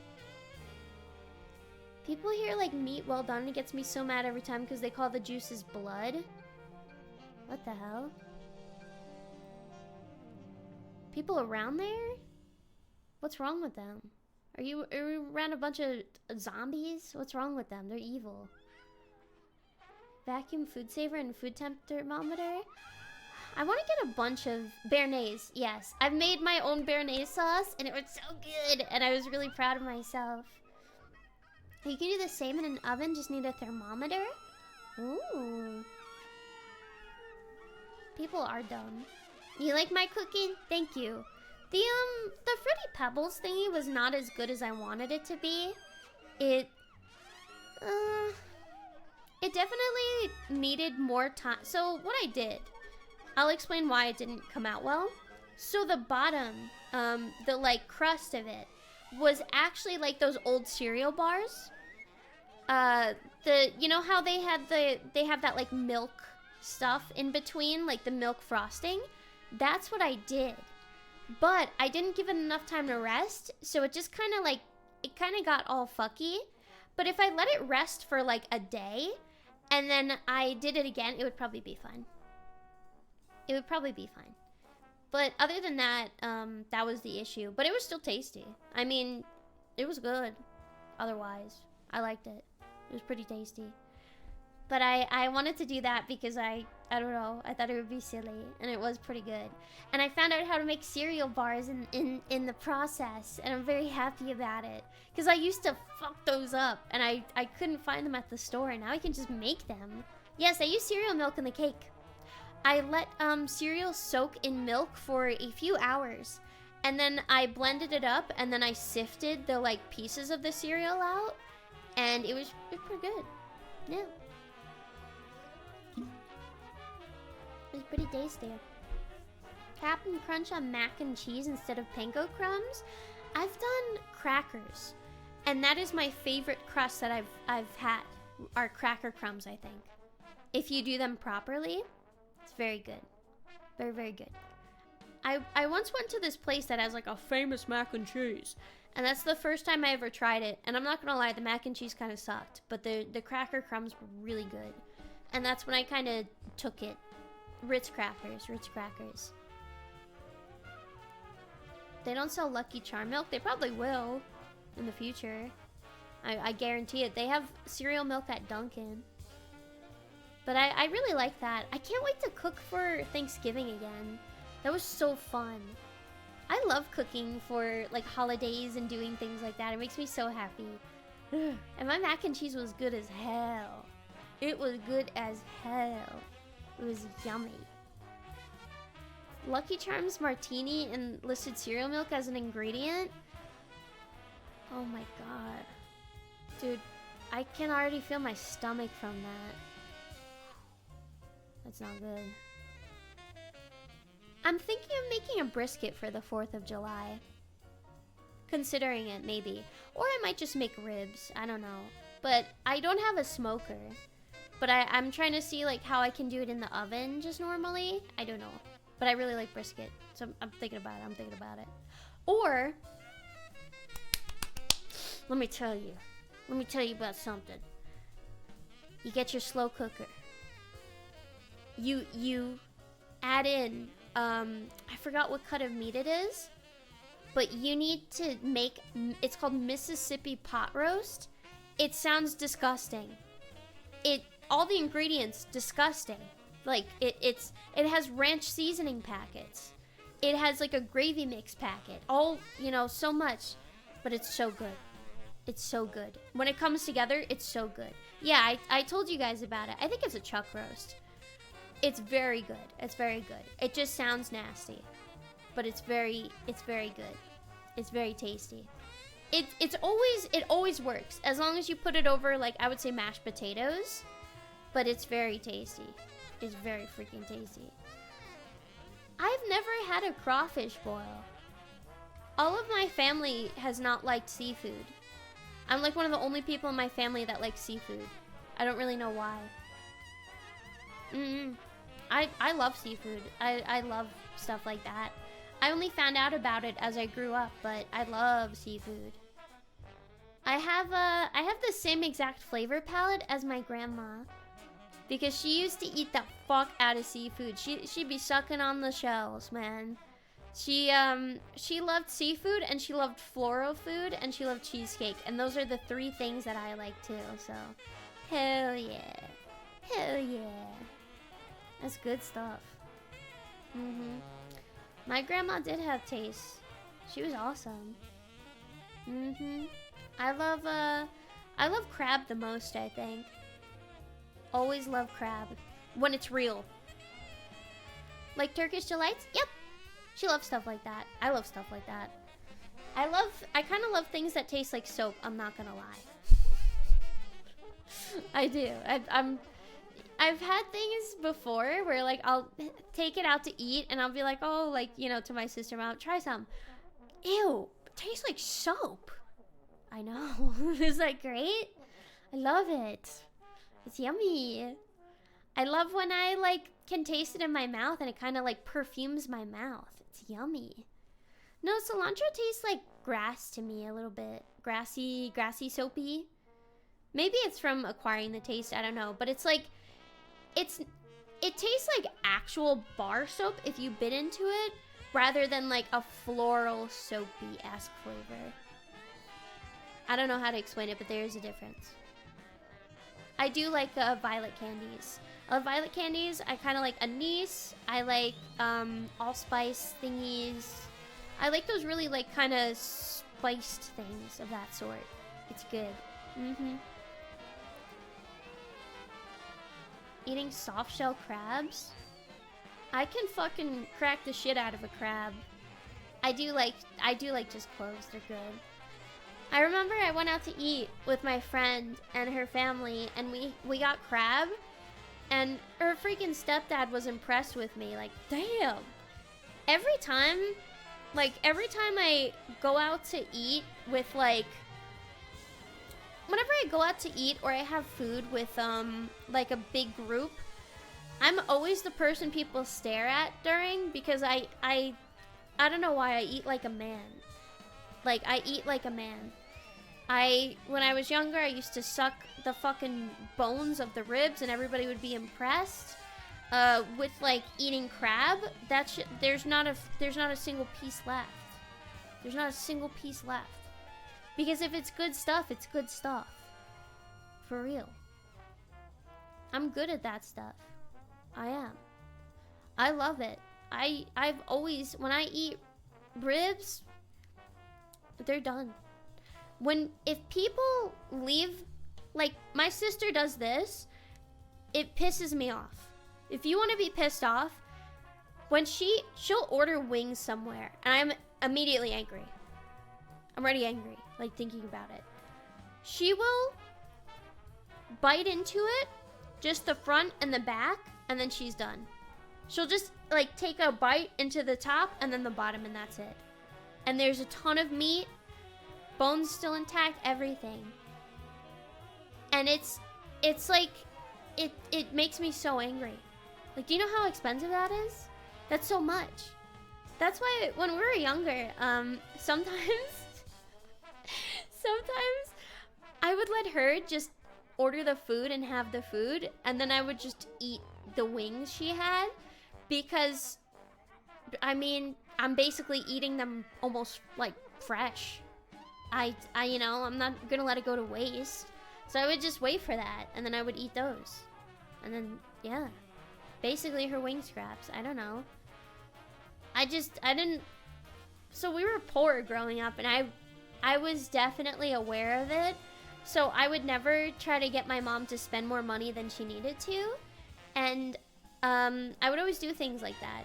A: People hear like meat well done and it gets me so mad every time because they call the juices blood. What the hell? People around there? What's wrong with them? Are you around a bunch of zombies? What's wrong with them? They're evil. Vacuum food saver and food temp thermometer? I want to get a bunch of béarnaise. Yes, I've made my own béarnaise sauce and it was so good and I was really proud of myself. You can do the same in an oven, just need a thermometer. Ooh. People are dumb. You like my cooking? Thank you. The Fruity Pebbles thingy was not as good as I wanted it to be. It definitely needed more time. So what I did, I'll explain why it didn't come out well. So the bottom, the like crust of it was actually like those old cereal bars. You know how they have that like milk stuff in between, like the milk frosting? That's what I did. But I didn't give it enough time to rest, so it just kind of got all fucky. But if I let it rest for like a day, and then I did it again, it would probably be fine. It would probably be fine. But other than that, that was the issue. But it was still tasty. I mean, it was good. otherwise. I liked it. It was pretty tasty. But I wanted to do that because I don't know, I thought it would be silly, and it was pretty good. And I found out how to make cereal bars in the process, and I'm very happy about it. Because I used to fuck those up, and I couldn't find them at the store, and now I can just make them. Yes, I use cereal milk in the cake. I let cereal soak in milk for a few hours, and then I blended it up, and then I sifted the like pieces of the cereal out, and it was pretty good. Yeah. It was pretty tasty. Captain Crunch on mac and cheese instead of panko crumbs. I've done crackers, and that is my favorite crust that I've had. Are cracker crumbs, I think. If you do them properly, it's very good. Very, very good. I once went to this place that has like a famous mac and cheese, and that's the first time I ever tried it. And I'm not gonna lie, the mac and cheese kind of sucked, but the cracker crumbs were really good, and that's when I kind of took it. Ritz crackers. They don't sell Lucky Charm milk. They probably will in the future. I guarantee it. They have cereal milk at Dunkin'. But I really like that. I can't wait to cook for Thanksgiving again. That was so fun. I love cooking for like holidays and doing things like that. It makes me so happy. And my mac and cheese was good as hell. It was good as hell. It was yummy. Lucky Charms martini and listed cereal milk as an ingredient? Oh my god. Dude, I can already feel my stomach from that. That's not good. I'm thinking of making a brisket for the 4th of July. Considering it, maybe. Or I might just make ribs. I don't know. But I don't have a smoker. But I'm trying to see like how I can do it in the oven just normally. I don't know. But I really like brisket. So I'm thinking about it. Or, let me tell you about something. You get your slow cooker. You add in, I forgot what cut of meat it is. But you need to make, it's called Mississippi pot roast. It sounds disgusting. All the ingredients, disgusting. Like, it has ranch seasoning packets. It has, like, a gravy mix packet. All, you know, so much. But it's so good. It's so good. When it comes together, it's so good. Yeah, I told you guys about it. I think it's a chuck roast. It's very good. It's very good. It just sounds nasty. But it's very good. It's very tasty. It always works. As long as you put it over, like, I would say mashed potatoes. But it's very tasty. It's very freaking tasty. I've never had a crawfish boil. All of my family has not liked seafood. I'm like one of the only people in my family that likes seafood. I don't really know why. I love seafood. I love stuff like that. I only found out about it as I grew up, but I love seafood. I have the same exact flavor palette as my grandma. Because she used to eat the fuck out of seafood. She'd be sucking on the shells, man. She loved seafood, and she loved floral food, and she loved cheesecake. And those are the 3 things that I like too, so. Hell yeah. Hell yeah. That's good stuff. My grandma did have taste. She was awesome. I love crab the most, I think. Always love crab. When it's real. Like Turkish delights? Yep. She loves stuff like that. I love stuff like that. I kind of love things that taste like soap. I'm not gonna lie. I do. I've had things before where like I'll take it out to eat and I'll be like, oh, like, you know, to my sister, Mom, try some. Ew, it tastes like soap. I know. Is that great? I love it. It's yummy. I love when I like can taste it in my mouth and it kind of like perfumes my mouth. It's yummy. No, cilantro tastes like grass to me a little bit. Grassy, soapy. Maybe it's from acquiring the taste, I don't know. But it's like, it tastes like actual bar soap if you bit into it, rather than like a floral soapy-esque flavor. I don't know how to explain it, but there is a difference. I do like violet candies. I love violet candies. I kind of like anise. I like allspice thingies. I like those really like kind of spiced things of that sort. It's good. Eating soft shell crabs? I can fucking crack the shit out of a crab. I do like just cloves. They're good. I remember I went out to eat with my friend and her family, and we got crab, and her freaking stepdad was impressed with me. Like, damn. Every time I go out to eat with like, whenever I go out to eat or I have food with like a big group, I'm always the person people stare at during, because I don't know why I eat like a man. Like, I eat like a man. When I was younger, I used to suck the fucking bones of the ribs, and everybody would be impressed. With like eating crab, there's not a single piece left. There's not a single piece left. Because if it's good stuff, it's good stuff. For real. I'm good at that stuff. I am. I love it. I've always, when I eat ribs, they're done. If people leave, like, my sister does this, it pisses me off. If you want to be pissed off, when she'll order wings somewhere, and I'm immediately angry. I'm already angry, like, thinking about it. She will bite into it, just the front and the back, and then she's done. She'll just, like, take a bite into the top and then the bottom, and that's it. And there's a ton of meat, bones still intact, everything. And it's like, it makes me so angry. Like, do you know how expensive that is? That's so much. That's why when we were younger, sometimes I would let her just order the food and have the food, and then I would just eat the wings she had, because, I mean, I'm basically eating them almost, like, fresh. You know, I'm not gonna let it go to waste. So I would just wait for that, and then I would eat those. And then, yeah. Basically her wing scraps. I don't know. I didn't... So we were poor growing up, and I was definitely aware of it. So I would never try to get my mom to spend more money than she needed to. And I would always do things like that.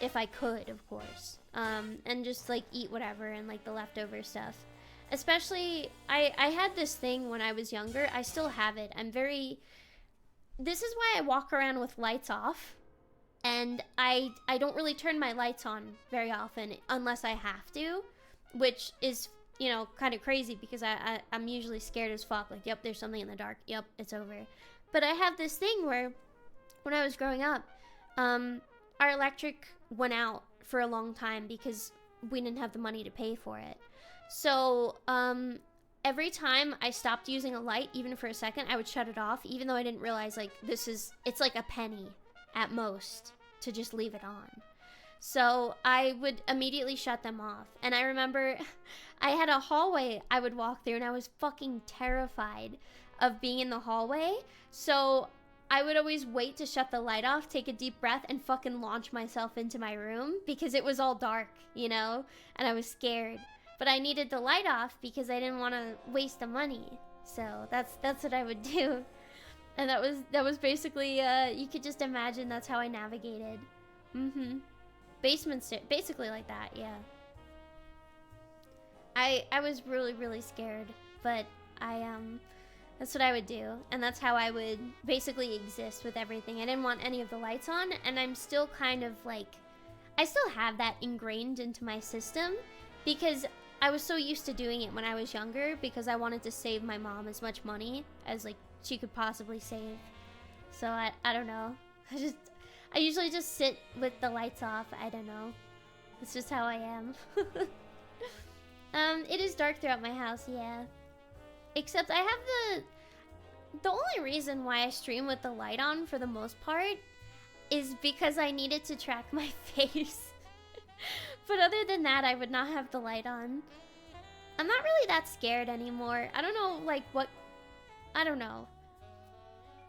A: If I could, of course. And just, like, eat whatever and, like, the leftover stuff. Especially, I had this thing when I was younger. I still have it. This is why I walk around with lights off. And I don't really turn my lights on very often unless I have to. Which is, you know, kind of crazy, because I'm usually scared as fuck. Like, yep, there's something in the dark. Yep, it's over. But I have this thing where, when I was growing up, our electric went out for a long time because we didn't have the money to pay for it. So, every time I stopped using a light, even for a second, I would shut it off, even though I didn't realize, like, it's like a penny at most to just leave it on. So I would immediately shut them off. And I remember I had a hallway I would walk through, and I was fucking terrified of being in the hallway. So I would always wait to shut the light off, take a deep breath, and fucking launch myself into my room, because it was all dark, you know, and I was scared. But I needed the light off because I didn't want to waste the money. So that's what I would do. And that was basically, you could just imagine that's how I navigated. Basement, basically like that, yeah. I was really, really scared, but that's what I would do. And that's how I would basically exist with everything. I didn't want any of the lights on, and I'm still kind of like, I still have that ingrained into my system, because I was so used to doing it when I was younger, because I wanted to save my mom as much money as, like, she could possibly save. So I don't know. I usually just sit with the lights off. I don't know. It's just how I am. It is dark throughout my house, yeah. Except I have the only reason why I stream with the light on for the most part is because I needed to track my face. But other than that, I would not have the light on. I'm not really that scared anymore. I don't know, like, what... I don't know.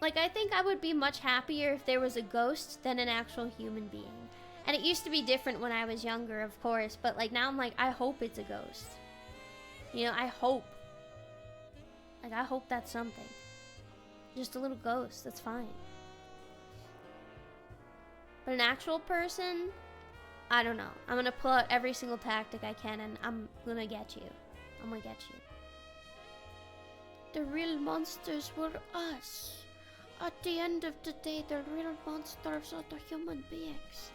A: Like, I think I would be much happier if there was a ghost than an actual human being. And it used to be different when I was younger, of course. But, like, now I'm like, I hope it's a ghost. You know, I hope. Like, I hope that's something. Just a little ghost, that's fine. But an actual person, I don't know. I'm gonna pull out every single tactic I can and I'm gonna get you. I'm gonna get you. The real monsters were us. At the end of the day, the real monsters are the human beings.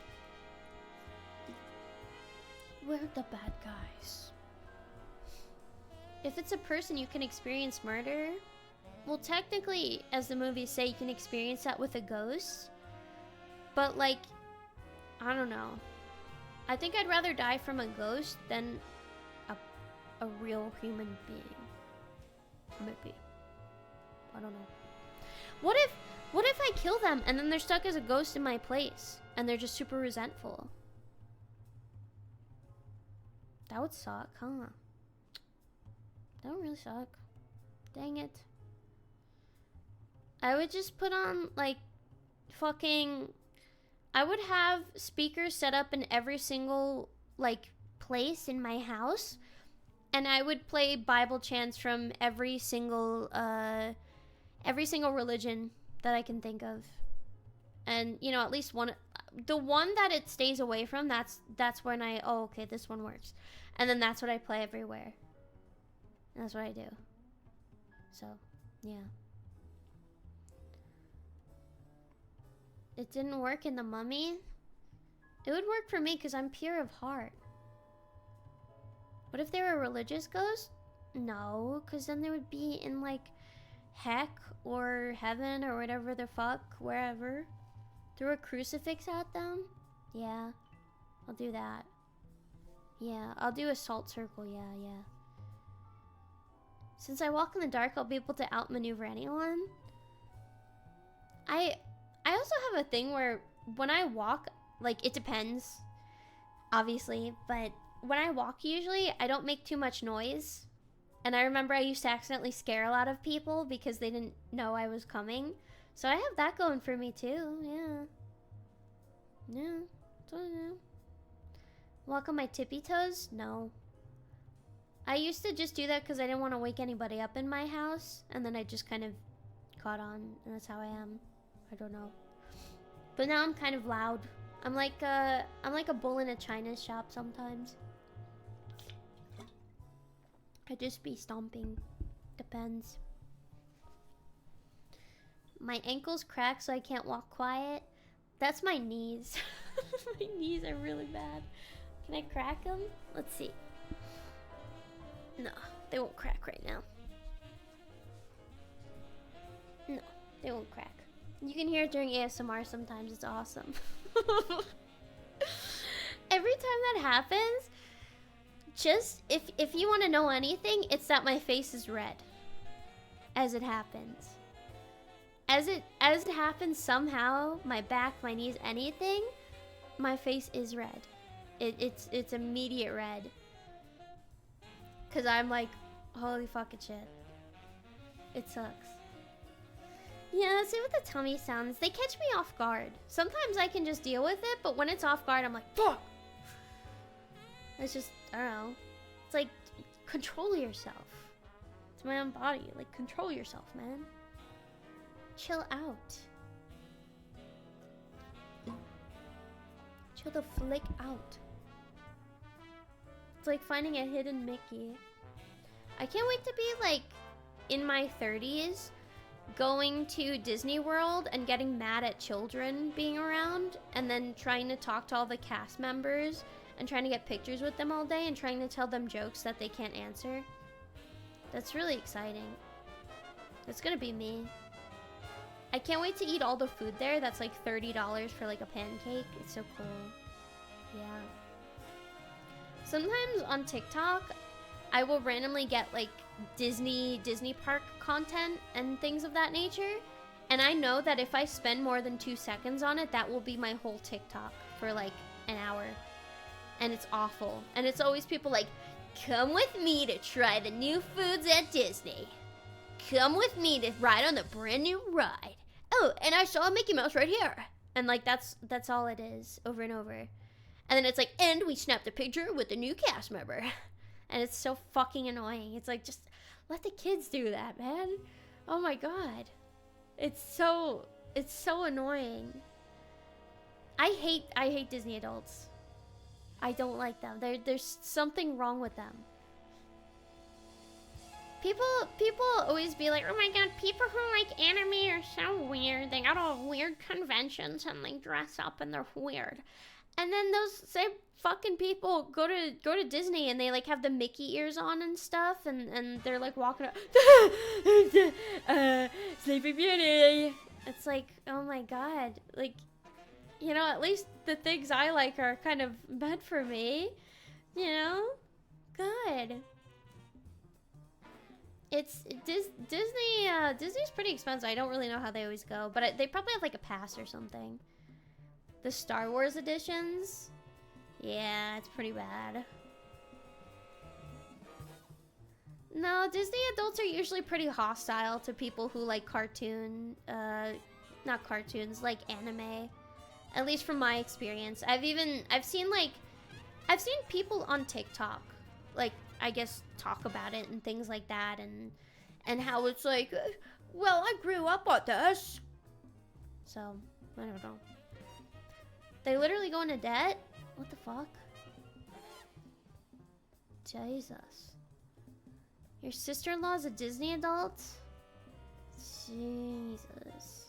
A: We're the bad guys. If it's a person, you can experience murder. Well, technically, as the movies say, you can experience that with a ghost. But, like, I don't know. I think I'd rather die from a ghost than a real human being. Maybe. I don't know. What if I kill them and then they're stuck as a ghost in my place and they're just super resentful? That would suck, huh? That would really suck. Dang it. I would just put on, like, fucking... I would have speakers set up in every single, like, place in my house. And I would play Bible chants from every single religion that I can think of. And, you know, at least one... The one that it stays away from, that's when I... Oh, okay, this one works. And then that's what I play everywhere. And that's what I do. So, yeah. It didn't work in The Mummy. It would work for me because I'm pure of heart. What if they were a religious ghost? No, because then they would be in, like, heck or heaven or whatever the fuck, wherever. Throw a crucifix at them? Yeah, I'll do that. Yeah, I'll do a salt circle, yeah. Since I walk in the dark, I'll be able to outmaneuver anyone. I also have a thing where when I walk, like, it depends, obviously, but when I walk usually, I don't make too much noise. And I remember I used to accidentally scare a lot of people because they didn't know I was coming. So I have that going for me too, yeah. Yeah, that's what I do. Walk on my tippy toes? No. I used to just do that because I didn't want to wake anybody up in my house. And then I just kind of caught on, and that's how I am. I don't know. But now I'm kind of loud. I'm like a bull in a china shop sometimes. I just be stomping. Depends. My ankles crack so I can't walk quiet. That's my knees. My knees are really bad. Can I crack them? Let's see. No, they won't crack right now. No, they won't crack. You can hear it during ASMR sometimes. It's awesome. Every time that happens, just if you want to know anything, it's that my face is red as it happens. As it happens somehow, my back, my knees, anything, my face is red. It's immediate red. Cause I'm like, holy fucking shit. It sucks. Yeah, same with the tummy sounds. They catch me off guard. Sometimes I can just deal with it, but when it's off guard, I'm like, fuck! It's just, I don't know. It's like, control yourself. It's my own body. Like, control yourself, man. Chill out. Chill the flick out. It's like finding a hidden Mickey. I can't wait to be, like, in my 30s, going to Disney World and getting mad at children being around, and then trying to talk to all the cast members and trying to get pictures with them all day and trying to tell them jokes that they can't answer. That's really exciting. That's gonna be me. I can't wait to eat all the food there. That's like $30 for like a pancake. It's so cool. Yeah. Sometimes on TikTok, I will randomly get like Disney park content and things of that nature. And I know that if I spend more than 2 seconds on it, that will be my whole TikTok for like an hour. And it's awful. And it's always people like, Come with me to try the new foods at Disney. Come with me to ride on the brand new ride. Oh, and I saw Mickey Mouse right here. And like that's all it is, over and over. And then it's like, and we snapped a picture with the new cast member. And it's so fucking annoying. It's like, just let the kids do that, man. Oh my god. It's so annoying. I hate Disney adults. I don't like them. There's something wrong with them. People always be like, oh my god, people who like anime are so weird. They got all weird conventions and they dress up and they're weird. And then those same fucking people go to Disney and they like have the Mickey ears on and stuff and they're like walking up Sleeping Beauty. It's like, oh my god, like, you know, at least the things I like are kind of meant for me, you know? God. It's Disney's pretty expensive. I don't really know how they always go, but they probably have like a pass or something. The Star Wars editions, yeah, it's pretty bad. No, Disney adults are usually pretty hostile to people who like not cartoons, like anime. At least from my experience. I've seen people on TikTok, like, I guess, talk about it and things like that, and how it's like, well, I grew up on this. So, I don't know. They literally go into debt? What the fuck? Jesus. Your sister-in-law's a Disney adult? Jesus.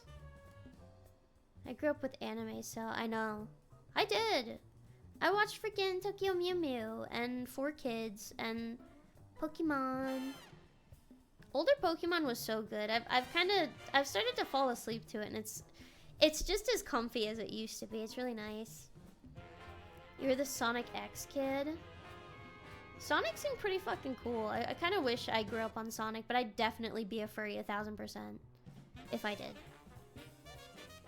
A: I grew up with anime, so I know. I did. I watched freaking Tokyo Mew Mew and 4Kids and Pokemon. Older Pokemon was so good. I've started to fall asleep to it, and it's just as comfy as it used to be. It's really nice. You're the Sonic X kid. Sonic seemed pretty fucking cool. I kind of wish I grew up on Sonic, but I'd definitely be a furry 1000% if I did.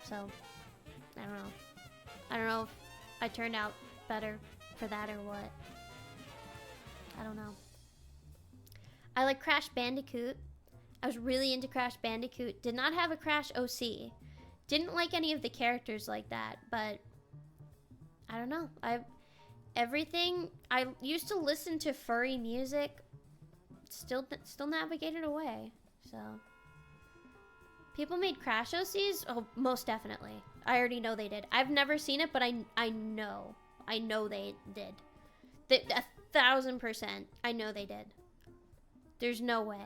A: So, I don't know. I don't know if I turned out better for that or what. I don't know. I like Crash Bandicoot. I was really into Crash Bandicoot. Did not have a Crash OC. Didn't like any of the characters like that, but I don't know. I used to listen to furry music. Still navigated away. So people made Crash OCs? Oh, most definitely. I already know they did. I've never seen it, but I know. I know they did. 1000%. I know they did. There's no way.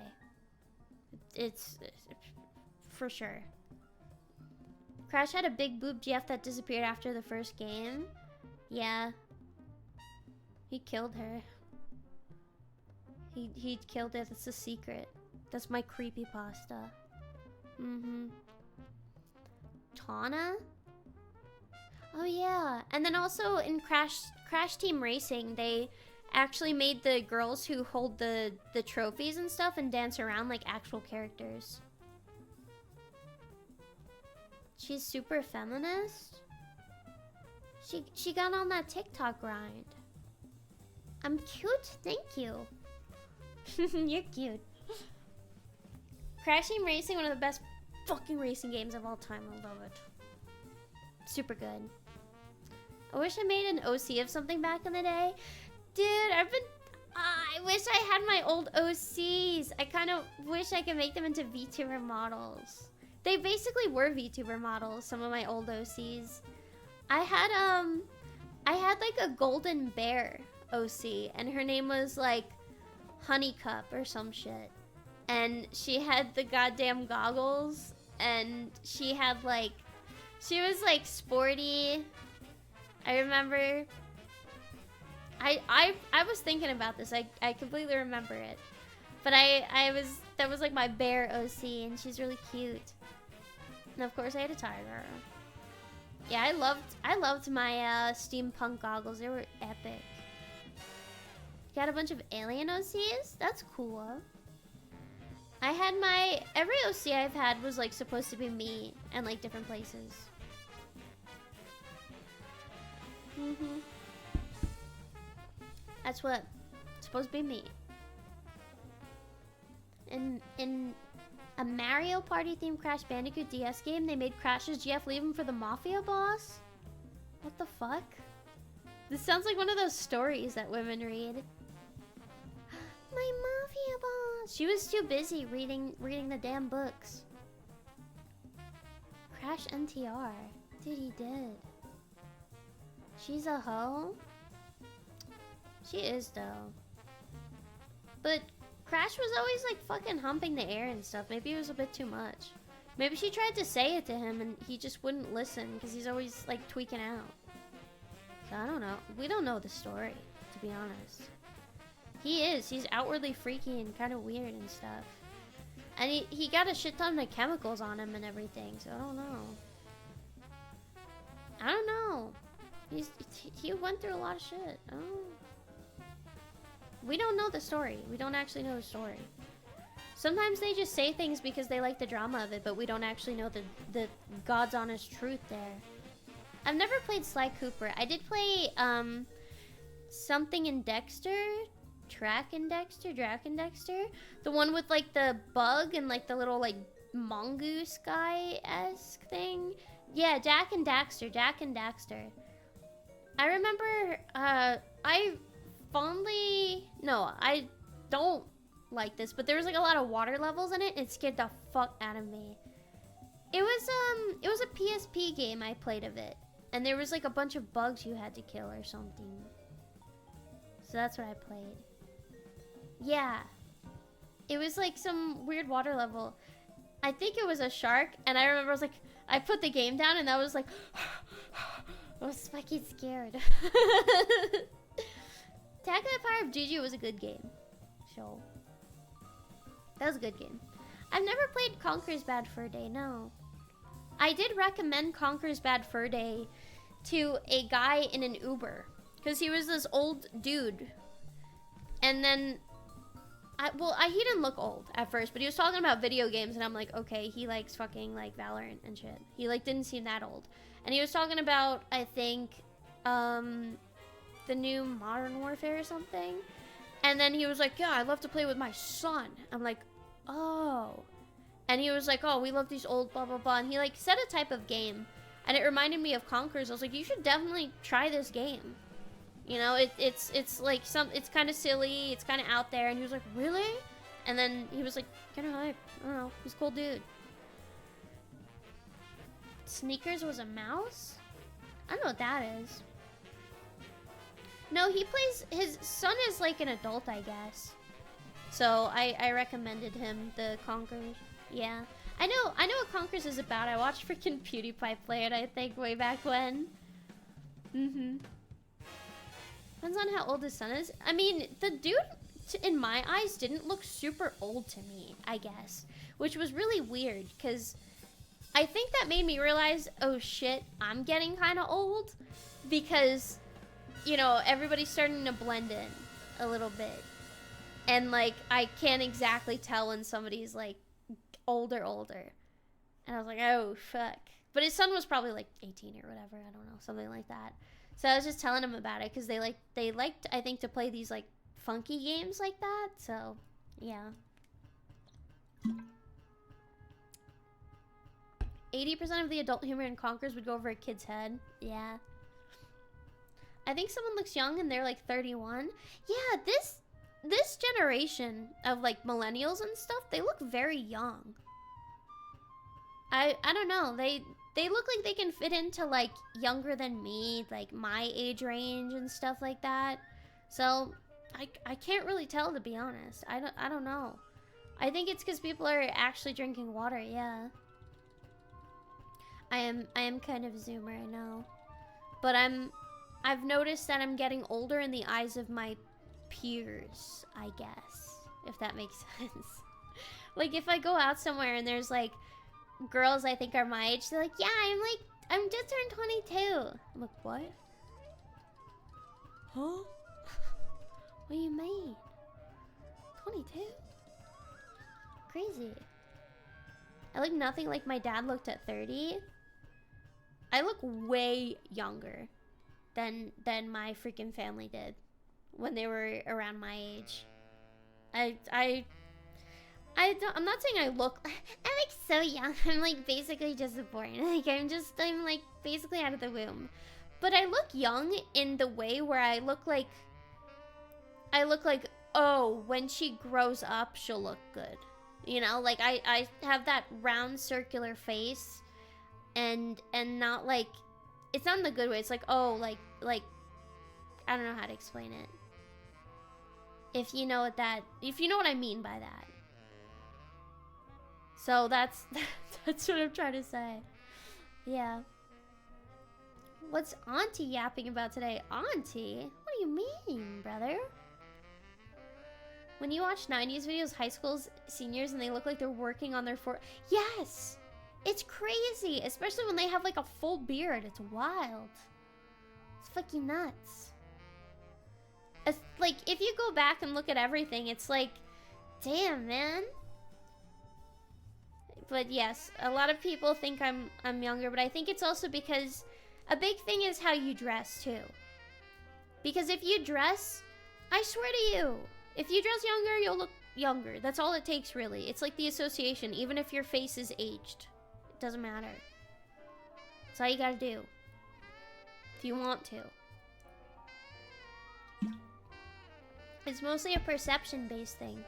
A: It's for sure. Crash had a big boob GF that disappeared after the first game. Yeah. He killed her. He killed her. That's a secret. That's my creepypasta. Tana? Oh yeah. And then also in Crash Team Racing, they actually made the girls who hold the trophies and stuff and dance around like actual characters. She's super feminist. She got on that TikTok grind. I'm cute, thank you. You're cute. Crash Team Racing, one of the best fucking racing games of all time. I love it. Super good. I wish I made an OC of something back in the day. Dude, I wish I had my old OCs. I kind of wish I could make them into VTuber models. They basically were VTuber models, some of my old OCs. I had like a golden bear OC, and her name was like Honeycup or some shit. And she had the goddamn goggles, and she was like sporty. I remember I was thinking about this. I completely remember it. But that was like my bear OC, and she's really cute. And of course I had a tiger. Yeah, I loved my steampunk goggles. They were epic. Got a bunch of alien OCs? That's cool. I had every OC I've had was like supposed to be me and like different places. That's what supposed to be me. In a Mario Party themed Crash Bandicoot DS game, they made Crash's GF leave him for the Mafia boss? What the fuck? This sounds like one of those stories that women read. My Mafia boss! She was too busy reading the damn books. Crash NTR. Dude, he did. She's a hoe? She is, though. But Crash was always, like, fucking humping the air and stuff. Maybe it was a bit too much. Maybe she tried to say it to him and he just wouldn't listen because he's always, like, tweaking out. So, I don't know. We don't know the story, to be honest. He is. He's outwardly freaky and kind of weird and stuff. And he got a shit ton of chemicals on him and everything, so I don't know. I don't know. He went through a lot of shit. We don't know the story. We don't actually know the story. Sometimes they just say things because they like the drama of it, but we don't actually know the God's honest truth there. I've never played Sly Cooper. I did play something in Dexter. Drac and Dexter. The one with like the bug and like the little like mongoose guy-esque thing. Yeah, Jack and Daxter. I remember I don't like this, but there was like a lot of water levels in it. It scared the fuck out of me. It was a PSP game I played of it, and there was like a bunch of bugs you had to kill or something. So that's what I played. Yeah. It was like some weird water level. I think it was a shark, and I remember I was like, I put the game down and I was like, I was fucking scared. Attack of the Power of Juju was a good game. So, that was a good game. I've never played Conker's Bad Fur Day, no. I did recommend Conker's Bad Fur Day to a guy in an Uber, because he was this old dude. And then, he didn't look old at first, but he was talking about video games, and I'm like, okay, he likes fucking, like, Valorant and shit. He, like, didn't seem that old. And he was talking about, I think, the new Modern Warfare or something. And then he was like, yeah, I love to play with my son. I'm like, oh. And he was like, oh, we love these old blah, blah, blah. And he, like, said a type of game. And it reminded me of Conkers. I was like, you should definitely try this game. You know, it's like it's kind of silly, it's kind of out there, and he was like, really? And then he was like, kind of hype. I don't know, he's a cool dude. Sneakers was a mouse? I don't know what that is. No, his son is like an adult, I guess. So I recommended him the Conkers. Yeah, I know what Conkers is about. I watched freaking PewDiePie play it, I think, way back when. Depends on how old his son is. I mean, the dude, in my eyes, didn't look super old to me, I guess. Which was really weird, because I think that made me realize, oh shit, I'm getting kind of old. Because, you know, everybody's starting to blend in a little bit. And, like, I can't exactly tell when somebody's, like, older. And I was like, oh, fuck. But his son was probably, like, 18 or whatever. I don't know, something like that. So I was just telling him about it because they liked, I think, to play these like funky games like that. So, yeah. 80% of the adult humor in Conkers would go over a kid's head. Yeah. I think someone looks young and they're like 31. Yeah, this generation of like millennials and stuff, they look very young. I don't know. They look like they can fit into, like, younger than me, like, my age range and stuff like that. So, I can't really tell, to be honest. I don't know. I think it's because people are actually drinking water, yeah. I am kind of a zoomer, I know. But I've noticed that I'm getting older in the eyes of my peers, I guess. If that makes sense. Like, if I go out somewhere and there's, like, girls I think are my age, they're like, yeah, I'm just turned 22. I'm like, what? Huh? What do you mean? 22? Crazy. I look nothing like my dad looked at 30. I look way younger than my freaking family did. when they were around my age. I'm not saying I look, I'm like so young. I'm like basically just born. Like I'm like basically out of the womb. But I look young in the way where I look like, oh, when she grows up, she'll look good. You know, like I have that round circular face and not like, it's not in the good way. It's like, oh, like, I don't know how to explain it. If you know what I mean by that. So that's what I'm trying to say. Yeah. What's Auntie yapping about today? Auntie? What do you mean, brother? When you watch 90s videos, high school's seniors, and they look like they're working on their Yes! It's crazy! Especially when they have like a full beard. It's wild. It's fucking nuts. It's like, if you go back and look at everything, it's like, damn, man. But yes, a lot of people think I'm younger, but I think it's also because a big thing is how you dress too. Because if you dress, I swear to you, if you dress younger, you'll look younger. That's all it takes, really. It's like the association, even if your face is aged. It doesn't matter. That's all you gotta do. If you want to. It's mostly a perception-based thing.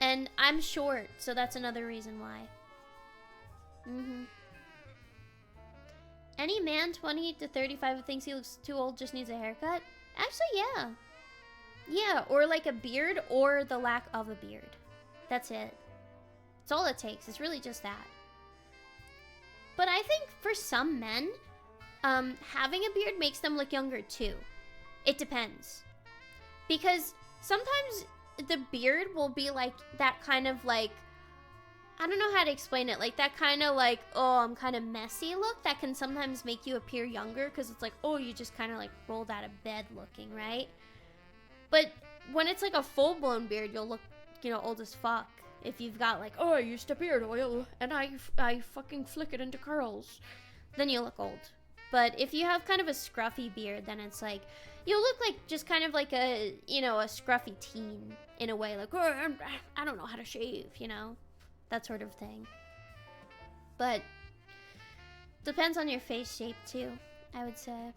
A: And I'm short, so that's another reason why. Any man 20 to 35 who thinks he looks too old just needs a haircut? Actually, yeah. Yeah, or like a beard or the lack of a beard. That's it. It's all it takes. It's really just that. But I think for some men, having a beard makes them look younger too. It depends. Because sometimes the beard will be like that kind of like, I don't know how to explain it, like that kind of like, oh, I'm kind of messy look that can sometimes make you appear younger because it's like, oh, you just kind of like rolled out of bed looking, right? But when it's like a full-blown beard, you'll look, you know, old as fuck. If you've got like, oh, I used to beard oil and I fucking flick it into curls, then you look old. But if you have kind of a scruffy beard, then it's like, you'll look like just kind of like a, you know, a scruffy teen in a way, like, oh, I don't know how to shave, you know? That sort of thing. But depends on your face shape too, I would say.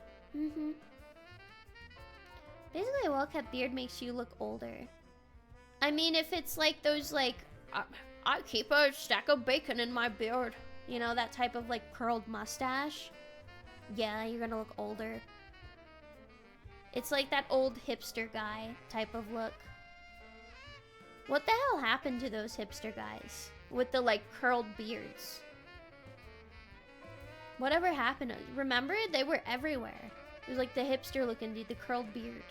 A: Basically, a well-kept beard makes you look older. I mean, if it's like those like, I keep a stack of bacon in my beard, you know, that type of like curled mustache, yeah, you're gonna look older. It's like that old hipster guy type of look. What the hell happened to those hipster guys with the like curled beards? Whatever happened? Remember? They were everywhere. It was like the hipster looking dude, the curled beard.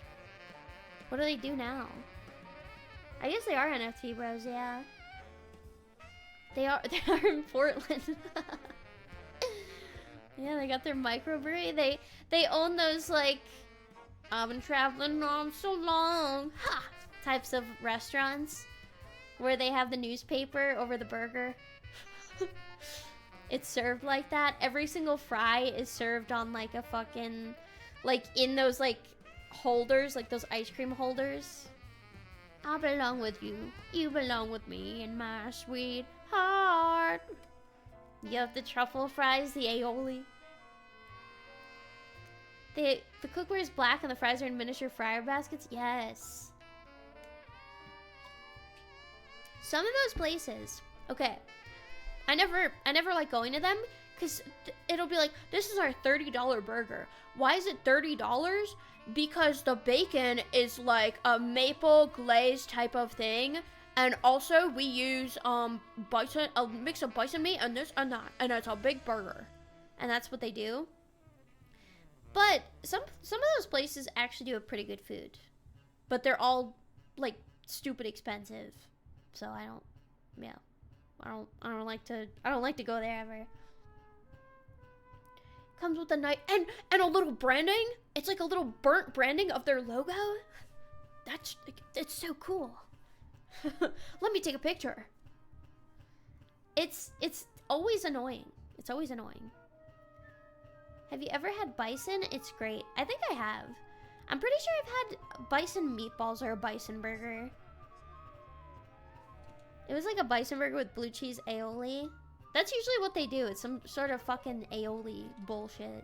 A: What do they do now? I guess they are NFT bros, yeah. They are in Portland. Yeah, they got their microbrewery. They own those like, I've been traveling on so long, ha! Types of restaurants where they have the newspaper over the burger. It's served like that. Every single fry is served on like a fucking, like in those like holders, like those ice cream holders. I belong with you. You belong with me in my sweet heart. You have the truffle fries, the aioli. The cookware is black and the fries are in miniature fryer baskets. Yes. Some of those places, okay, I never like going to them because it'll be like, this is our $30 burger. Why is it $30? Because the bacon is like a maple glaze type of thing, and also we use bison, a mix of bison meat and this and that, and it's a big burger, and that's what they do. But some of those places actually do have pretty good food, but they're all like stupid expensive. So I don't like to go there ever. Comes with a knife and a little branding. It's like a little burnt branding of their logo. It's so cool. Let me take a picture. It's always annoying. It's always annoying. Have you ever had bison? It's great. I think I have. I'm pretty sure I've had bison meatballs or a bison burger. It was like a bison burger with blue cheese aioli. That's usually what they do. It's some sort of fucking aioli bullshit.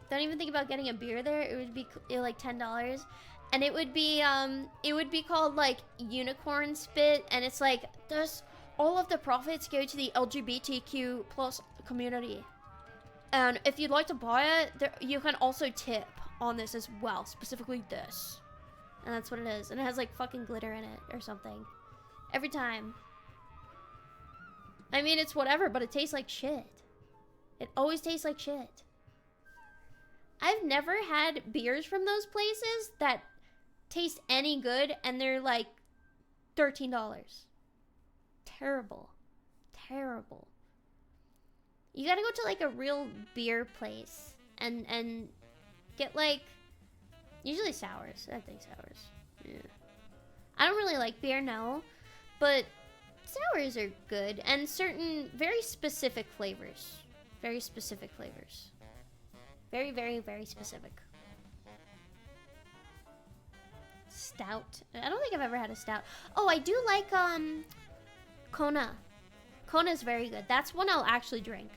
A: Don't even think about getting a beer there. It would be like $10. And it would be called like unicorn spit. And it's like, there's all of the profits go to the LGBTQ plus community. And if you'd like to buy it, you can also tip on this as well. Specifically this. And that's what it is. And it has like fucking glitter in it or something. Every time. I mean, it's whatever, but it tastes like shit. It always tastes like shit. I've never had beers from those places that taste any good and they're like $13. Terrible. Terrible. You gotta go to like a real beer place and get like, usually sours. I think sours. Yeah. I don't really like beer, no. But sours are good. And certain very specific flavors. Very specific flavors. Very, very, very specific. Stout. I don't think I've ever had a stout. Oh, I do like Kona. Kona is very good. That's one I'll actually drink.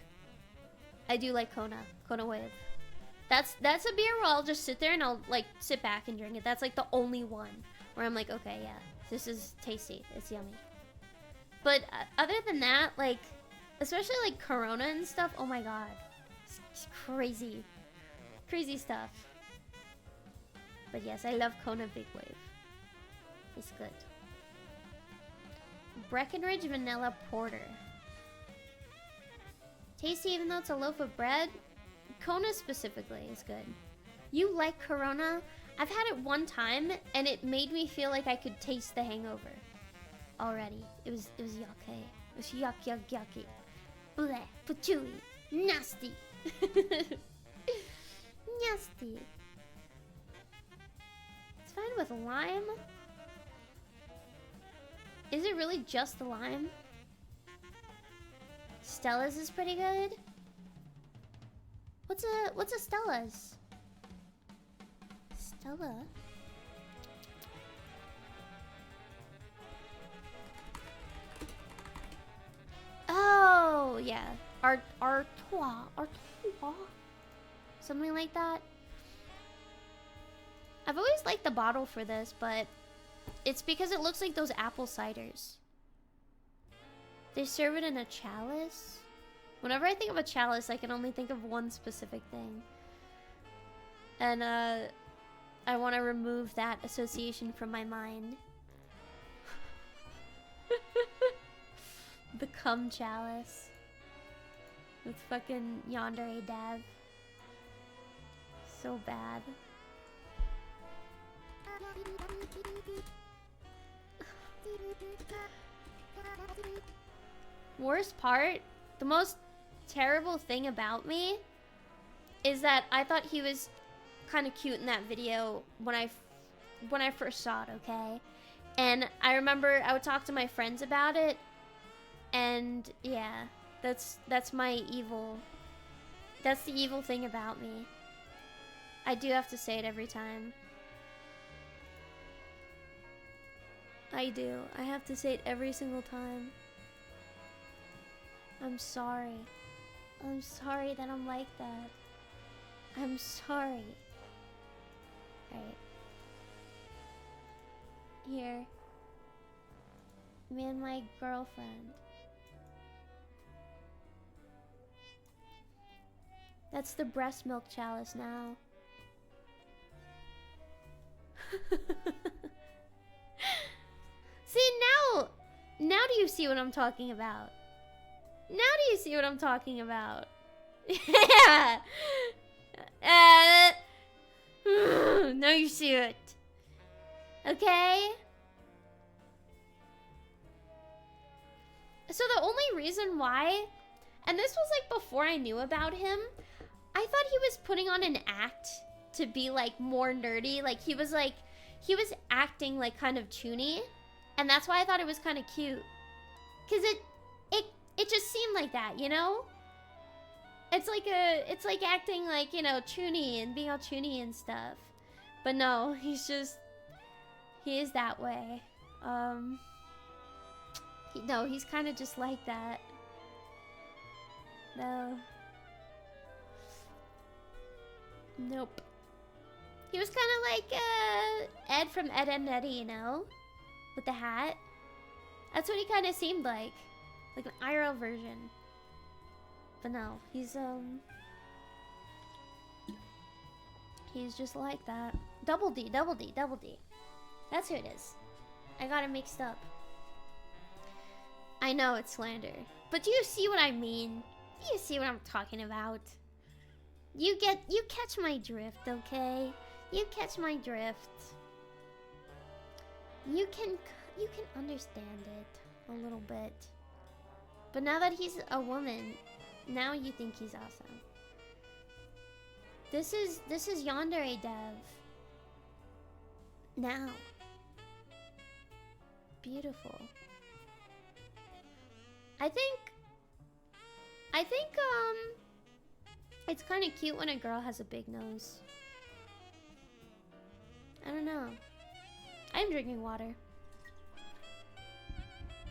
A: I do like Kona. Kona Wave. That's a beer where I'll just sit there and I'll like sit back and drink it. That's like the only one where I'm like, okay, yeah, this is tasty. It's yummy. But other than that, like, especially like Corona and stuff, oh my god. It's crazy. Crazy stuff. But yes, I love Kona Big Wave. It's good. Breckenridge Vanilla Porter. Tasty even though it's a loaf of bread. Kona specifically is good. You like Corona? I've had it one time and it made me feel like I could taste the hangover already. It was yucky. It was yucky. Bleh, patooey, nasty. Nasty. It's fine with lime. Is it really just the lime? Stella's is pretty good. What's a Stella's? Stella? Oh yeah, Artois. Something like that. I've always liked the bottle for this, but it's because it looks like those apple ciders. They serve it in a chalice. Whenever I think of a chalice, I can only think of one specific thing. And I want to remove that association from my mind. The cum chalice. With fucking Yandere Dev. So bad. Worst part, the most terrible thing about me is that I thought he was kind of cute in that video when I first saw it, okay? And I remember I would talk to my friends about it, and yeah, that's my evil. That's the evil thing about me. I do have to say it every time. I do. I have to say it every single time. I'm sorry. I'm sorry that I'm like that. I'm sorry. Alright. Here. Me and my girlfriend. That's the breast milk chalice now. See, now do you see what I'm talking about? Now do you see what I'm talking about? Yeah. Now you see it. Okay? So the only reason why, and this was like before I knew about him, I thought he was putting on an act to be like more nerdy. Like he was acting like kind of toony. And that's why I thought it was kind of cute. Cause it just seemed like that, you know? it's like acting like, you know, chuny and being all chuny and stuff. But no, he is that way. He's kind of just like that. No. Nope. He was kind of like Ed from Ed and Eddie, you know, with the hat. That's what he kind of seemed like an IRL version. But no, he's just like that. Double D. That's who it is. I got it mixed up. I know it's slander, but do you see what I mean? Do you see what I'm talking about? You catch my drift, okay? You catch my drift. You can understand it a little bit. But now that he's a woman, now you think he's awesome. This is Yandere Dev. Now. Beautiful. I think it's kind of cute when a girl has a big nose. I don't know. I'm drinking water.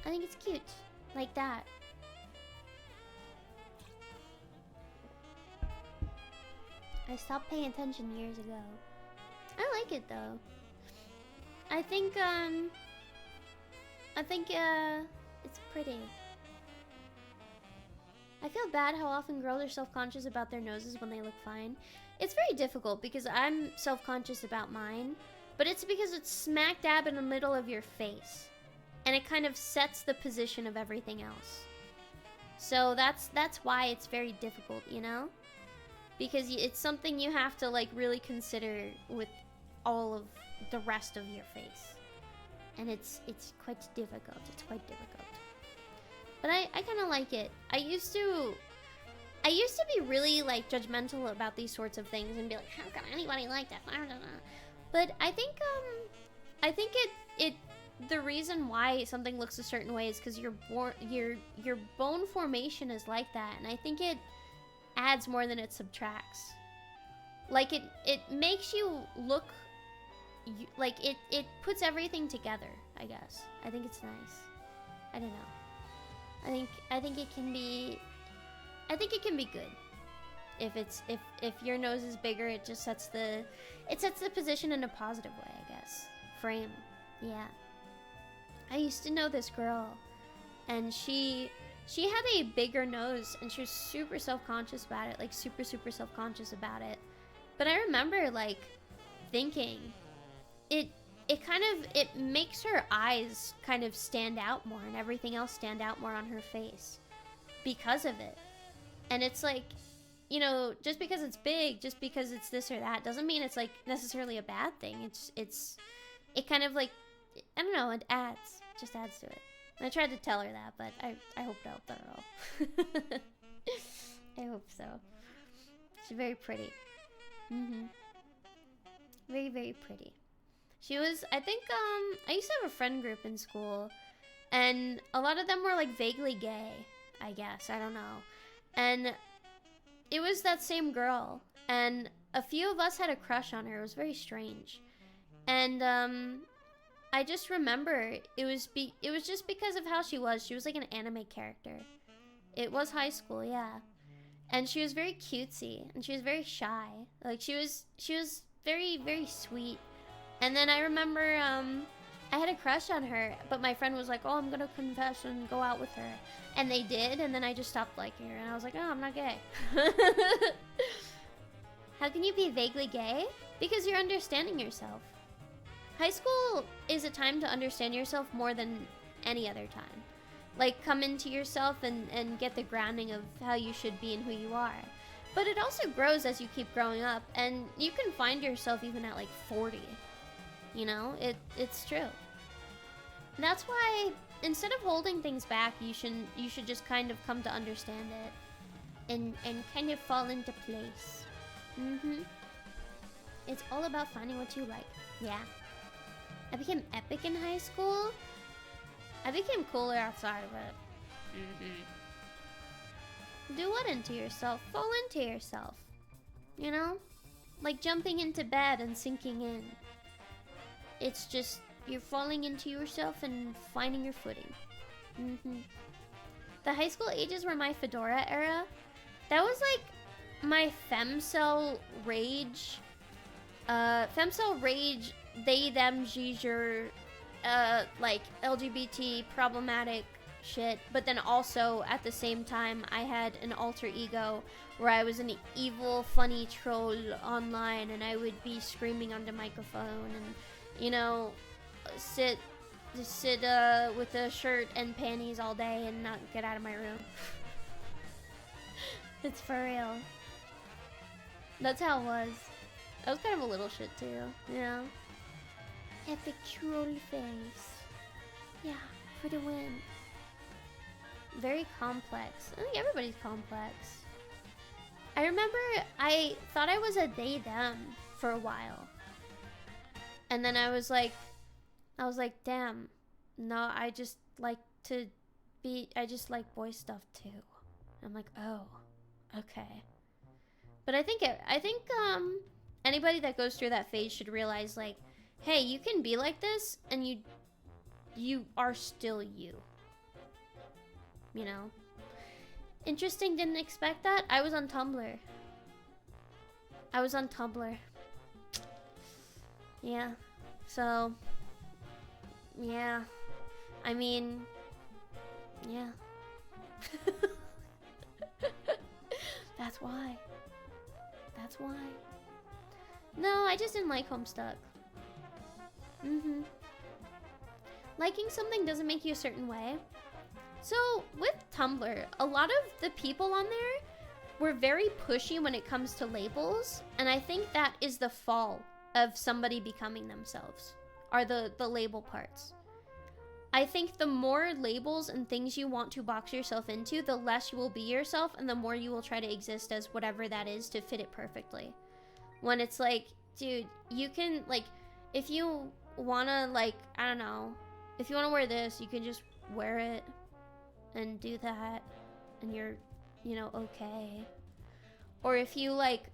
A: I think it's cute. Like that. I stopped paying attention years ago. I like it though. I think it's pretty. I feel bad how often girls are self-conscious about their noses when they look fine. It's very difficult because I'm self-conscious about mine, but it's because it's smack dab in the middle of your face. And it kind of sets the position of everything else. So that's why it's very difficult, you know? Because it's something you have to like really consider with all of the rest of your face. And it's quite difficult. It's quite difficult. But I kind of like it. I used to be really like judgmental about these sorts of things and be like, how can anybody like that? But I think the reason why something looks a certain way is because your bone formation is like that, and I think it adds more than it subtracts. Like it makes you look like it puts everything together, I guess. I think it's nice. I don't know. I think it can be good. If your nose is bigger, it just sets the position in a positive way, I guess. Frame. Yeah. I used to know this girl, and she had a bigger nose, and she was super self-conscious about it, like super self-conscious about it. But I remember like thinking it makes her eyes kind of stand out more and everything else stand out more on her face because of it. And it's like, you know, just because it's big, just because it's this or that, doesn't mean it's like necessarily a bad thing. It kind of like, I don't know, it just adds to it. And I tried to tell her that, but I hope to help her all. I hope so. She's very pretty. Very, very pretty. She was, I think, I used to have a friend group in school, and a lot of them were like vaguely gay, I guess, I don't know. And it was that same girl, and a few of us had a crush on her. It was very strange. And I just remember it was just because of how she was. She was like an anime character. It was high school, yeah. And she was very cutesy, and she was very shy. Like she was very, very sweet. And then I remember I had a crush on her, but my friend was like, oh, I'm gonna confess and go out with her. And they did, and then I just stopped liking her, and I was like, oh, I'm not gay. How can you be vaguely gay? Because you're understanding yourself. High school is a time to understand yourself more than any other time. Like, come into yourself and get the grounding of how you should be and who you are. But it also grows as you keep growing up, and you can find yourself even at like 40. You know, it's true. And that's why instead of holding things back, you should just kind of come to understand it and kind of fall into place. It's all about finding what you like. Yeah. I became epic in high school. I became cooler outside of it. Do what into yourself? Fall into yourself. You know? Like jumping into bed and sinking in. It's just, you're falling into yourself and finding your footing. The high school ages were my fedora era. That was like my femcel rage. Femcel rage, they, them, giger, like LGBT problematic shit. But then also at the same time, I had an alter ego where I was an evil, funny troll online, and I would be screaming on the microphone and, you know, sit with a shirt and panties all day and not get out of my room. It's for real. That's how it was. I was kind of a little shit too, you know? Epic troll face. Yeah, for the win. Very complex. I think everybody's complex. I remember I thought I was a they them for a while. And then I was like, damn, no, I just like boy stuff too. I'm like, oh, okay. But I think anybody that goes through that phase should realize, like, hey, you can be like this and you are still you. You know? Interesting, didn't expect that. I was on Tumblr. Yeah. So, yeah. I mean, yeah. That's why. No, I just didn't like Homestuck. Liking something doesn't make you a certain way. So, with Tumblr, a lot of the people on there were very pushy when it comes to labels, and I think that is the fall of somebody becoming themselves, are the label parts. I think the more labels and things you want to box yourself into, the less you will be yourself, and the more you will try to exist as whatever that is to fit it perfectly. When it's like, dude, you can, like, if you wanna, like, I don't know, if you wanna wear this, you can just wear it and do that, and you're, you know, okay. Or if you like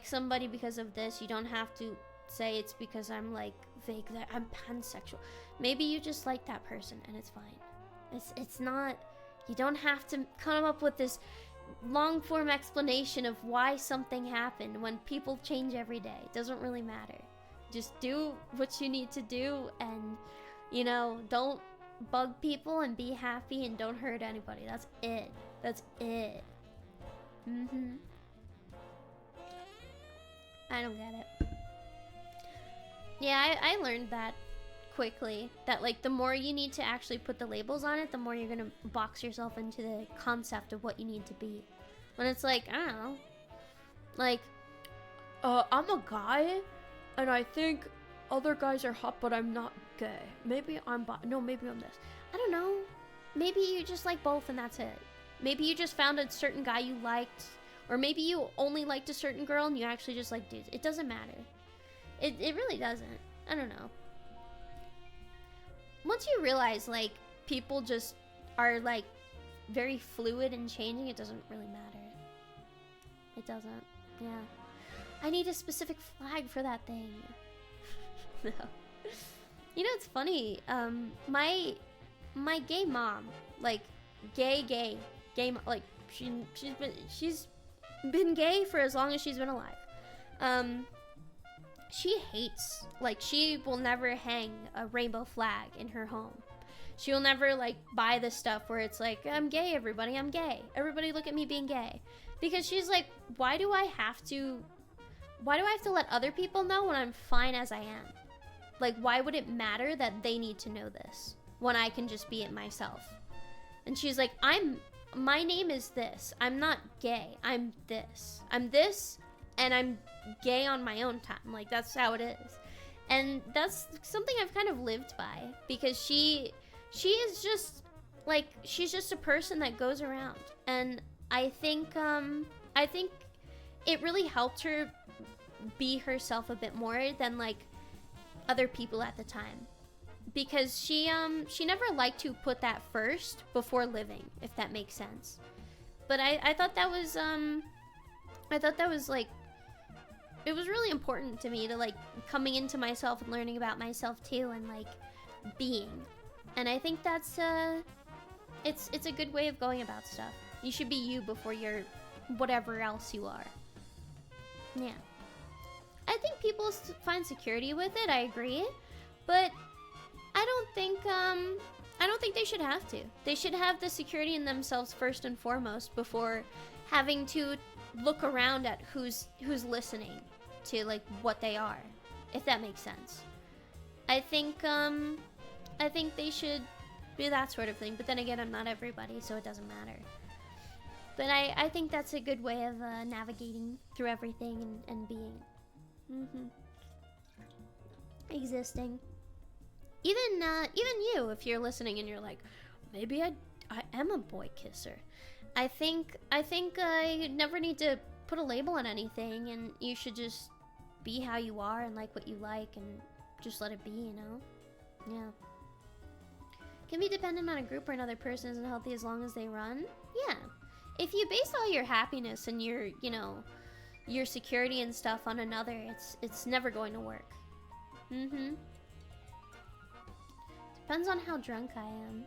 A: somebody because of this, you don't have to say it's because I'm like vague that I'm pansexual. Maybe you just like that person and it's fine. It's not, you don't have to come up with this long form explanation of why something happened when people change every day. It doesn't really matter. Just do what you need to do, and, you know, don't bug people and be happy and don't hurt anybody. That's it. I don't get it. Yeah, I learned that quickly. That, like, the more you need to actually put the labels on it, the more you're gonna box yourself into the concept of what you need to be. When it's like, I don't know, like, I'm a guy, and I think other guys are hot, but I'm not gay. Maybe I'm maybe I'm this. I don't know. Maybe you just like both and that's it. Maybe you just found a certain guy you liked, or maybe you only liked a certain girl and you actually just like dudes. It doesn't matter. It really doesn't. I don't know. Once you realize, like, people just are, like, very fluid and changing, it doesn't really matter. It doesn't. Yeah. I need a specific flag for that thing. No. You know, it's funny. My gay mom, like, gay, like, she's been gay for as long as she's been alive. She hates, like, she will never hang a rainbow flag in her home. She will never, like, buy the stuff where it's like, I'm gay, everybody, I'm gay. Everybody look at me being gay. Because she's like, why do I have to let other people know when I'm fine as I am? Like, why would it matter that they need to know this when I can just be it myself? And she's like, my name is this. I'm not gay. I'm this. I'm this, and I'm gay on my own time. Like, that's how it is. And that's something I've kind of lived by, because she is just, like, she's just a person that goes around. And I think it really helped her be herself a bit more than, like, other people at the time, because she never liked to put that first before living, if that makes sense. But I thought that was like, it was really important to me to like coming into myself and learning about myself too, and like being. And I think that's it's a good way of going about stuff. You should be you before you're whatever else you are. Yeah. I think people find security with it, I agree. But I don't think they should have to. They should have the security in themselves first and foremost before having to look around at who's listening to like what they are, if that makes sense. I think they should do that sort of thing, but then again, I'm not everybody, so it doesn't matter. But I think that's a good way of navigating through everything and being. Existing. Even you, if you're listening and you're like, maybe I am a boy kisser. I think you never need to put a label on anything, and you should just be how you are and like what you like and just let it be, you know? Yeah. Can be dependent on a group or another person isn't healthy as long as they run? Yeah. If you base all your happiness and your, you know, your security and stuff on another, it's never going to work. Depends on how drunk I am.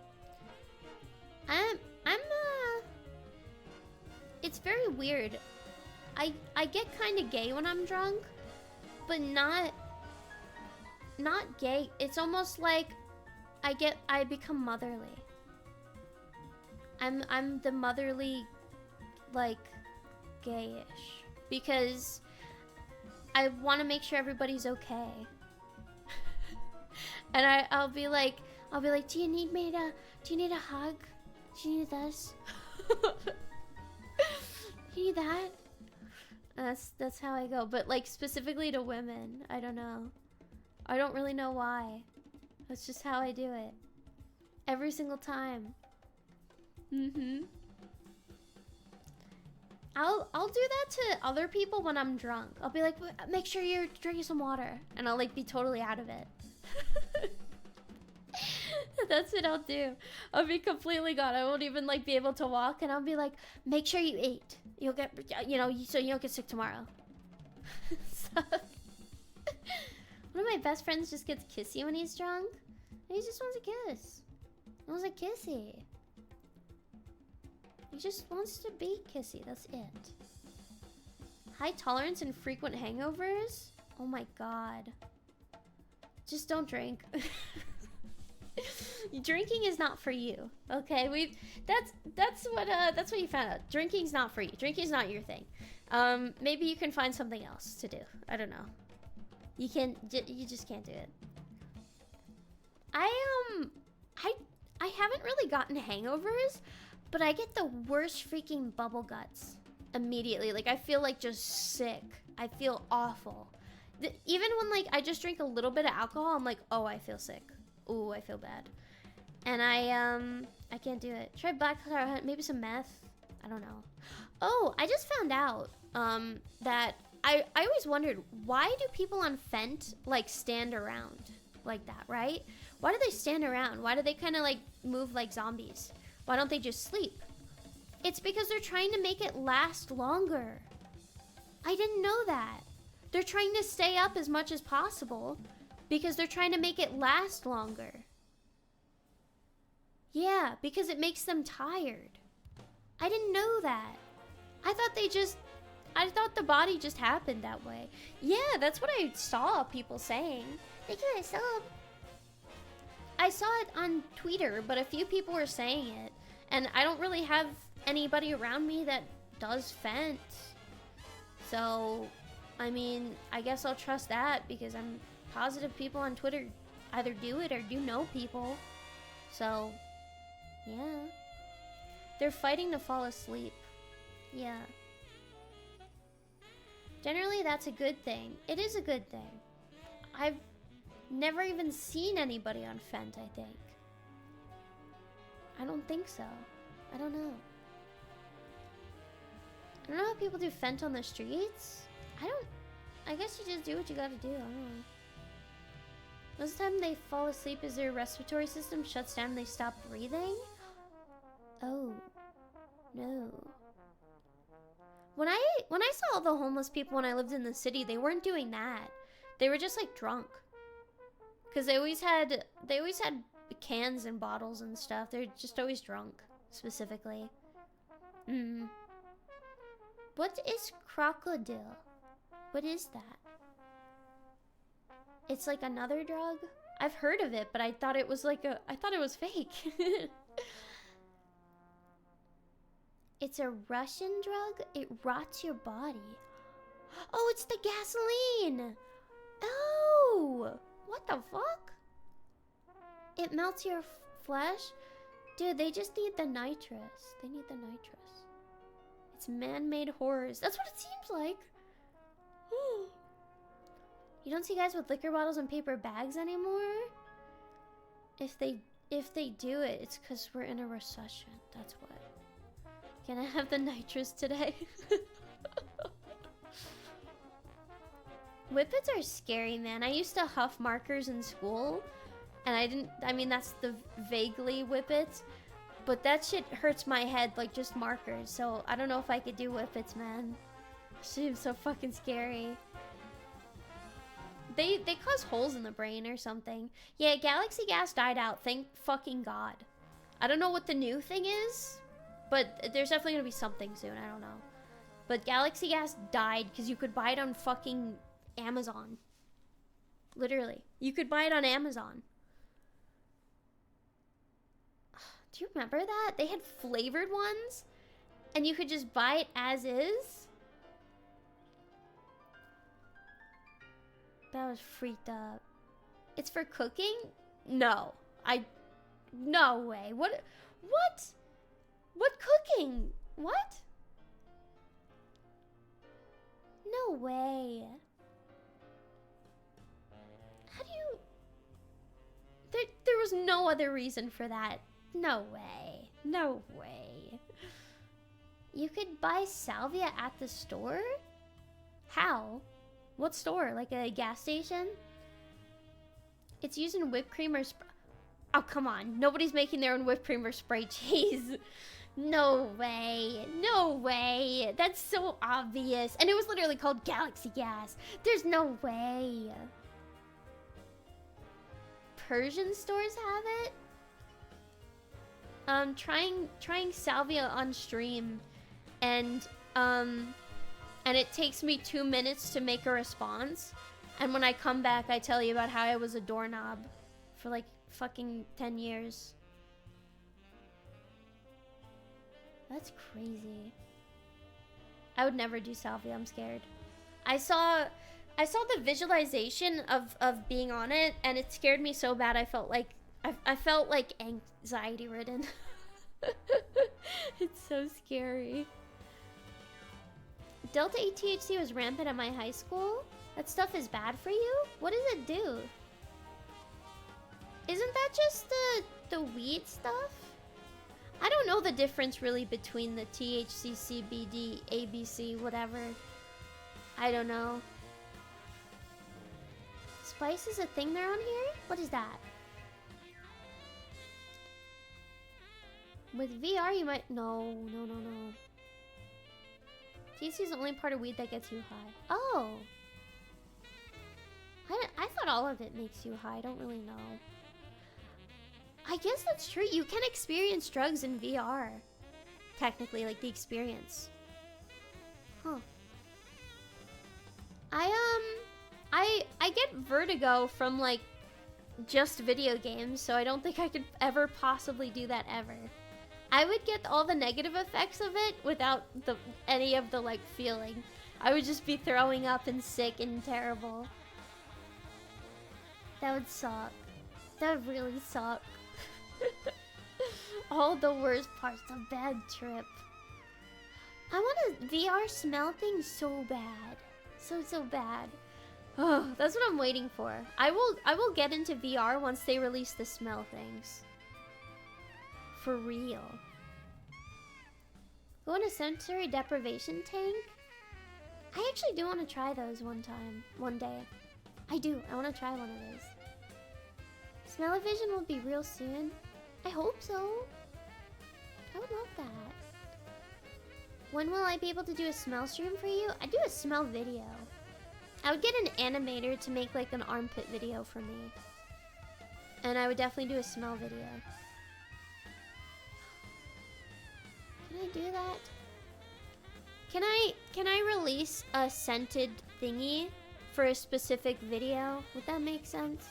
A: It's very weird. I get kind of gay when I'm drunk, but not gay. It's almost like I become motherly. I'm the motherly, like, gayish, because I want to make sure everybody's okay. And I'll be like, do you need a hug? Do you need this? You need that? That's how I go. But like specifically to women, I don't know. I don't really know why. That's just how I do it. Every single time. I'll do that to other people when I'm drunk. I'll be like, make sure you're drinking some water, and I'll like be totally out of it. That's what I'll do. I'll be completely gone. I won't even like be able to walk, and I'll be like, make sure you eat. You'll get, you know, so you don't get sick tomorrow. So, one of my best friends just gets kissy when he's drunk. And he just wants a kiss. He wants a kissy. He just wants to be kissy. That's it. High tolerance and frequent hangovers? Oh my god. Just don't drink. Drinking is not for you. Okay, that's what you found out. Drinking's not for you. Drinking's not your thing. Maybe you can find something else to do. I don't know. You just can't do it. I haven't really gotten hangovers, but I get the worst freaking bubble guts immediately. Like I feel like just sick. I feel awful. Even when like I just drink a little bit of alcohol, I'm like, oh, I feel sick. Ooh, I feel bad. And I can't do it. Try black tar hunt, maybe some meth. I don't know. Oh, I just found out that I always wondered, why do people on Fent like stand around like that, right? Why do they stand around? Why do they kind of like move like zombies? Why don't they just sleep? It's because they're trying to make it last longer. I didn't know that. They're trying to stay up as much as possible because they're trying to make it last longer. Yeah, because it makes them tired. I didn't know that. I thought the body just happened that way. Yeah, that's what I saw people saying. Like, yeah, I saw it on Twitter, but a few people were saying it. And I don't really have anybody around me that does Fent. So, I mean, I guess I'll trust that because I'm positive people on Twitter either do it or do know people. So, yeah. They're fighting to fall asleep. Yeah. Generally, that's a good thing. It is a good thing. I've never even seen anybody on Fent, I think. I don't think so. I don't know. I don't know how people do Fent on the streets. I guess you just do what you gotta do. I don't know. Most of the time they fall asleep is their respiratory system shuts down and they stop breathing? Oh. No. When I saw all the homeless people when I lived in the city, they weren't doing that. They were just like drunk. Cause they always had cans and bottles and stuff. They're just always drunk, specifically. What is crocodile? What is that? It's like another drug? I've heard of it, but I thought it was like I thought it was fake. It's a Russian drug? It rots your body. Oh, it's the gasoline! Oh! What the fuck? It melts your flesh? Dude, they just need the nitrous. They need the nitrous. It's man-made horrors. That's what it seems like. You don't see guys with liquor bottles and paper bags anymore? If they do it, it's because we're in a recession. That's what. Can I have the nitrous today? Whippets are scary, man. I used to huff markers in school, and I mean, that's the vaguely whippets, but that shit hurts my head like just markers, so I don't know if I could do whippets, man. Seems so fucking scary. They cause holes in the brain or something. Yeah, Galaxy Gas died out, thank fucking God. I don't know what the new thing is, but there's definitely gonna be something soon, I don't know. But Galaxy Gas died because you could buy it on fucking Amazon. Literally. You could buy it on Amazon. Do you remember that? They had flavored ones, and you could just buy it as is. That was freaked up. It's for cooking? No. No way. What? What cooking? What? No way. How do you... There was no other reason for that. No way. No way. You could buy salvia at the store? How? What store? Like a gas station? It's used in whipped cream or... Oh, come on. Nobody's making their own whipped cream or spray cheese. No way. No way. That's so obvious. And it was literally called Galaxy Gas. There's no way. Persian stores have it? Trying salvia on stream, and it takes me 2 minutes to make a response, and when I come back I tell you about how I was a doorknob for like fucking 10 years. That's crazy. I would never do salvia, I'm scared. I saw the visualization of being on it, and it scared me so bad I felt like anxiety ridden. It's so scary. Delta 8 THC was rampant at my high school. That stuff is bad for you? What does it do? Isn't that just the weed stuff? I don't know the difference really between the THC, CBD, ABC, whatever. I don't know. Spice is a thing there on here? What is that? With VR, you might... No. THC is the only part of weed that gets you high. Oh! I thought all of it makes you high. I don't really know. I guess that's true. You can experience drugs in VR. Technically, like the experience. Huh. I get vertigo from like just video games, so I don't think I could ever possibly do that ever. I would get all the negative effects of it without any of the like feeling. I would just be throwing up and sick and terrible. That would suck. That would really suck. All the worst parts, the bad trip. I want to VR smell things so bad. So bad. Oh, that's what I'm waiting for. I will get into VR once they release the smell things. For real. Go in a sensory deprivation tank? I actually do want to try those one day. I do. I want to try one of those. Smell-o-vision will be real soon. I hope so. I would love that. When will I be able to do a smell stream for you? I do a smell video. I would get an animator to make like an armpit video for me. And I would definitely do a smell video. Can I do that? Can I release a scented thingy for a specific video? Would that make sense?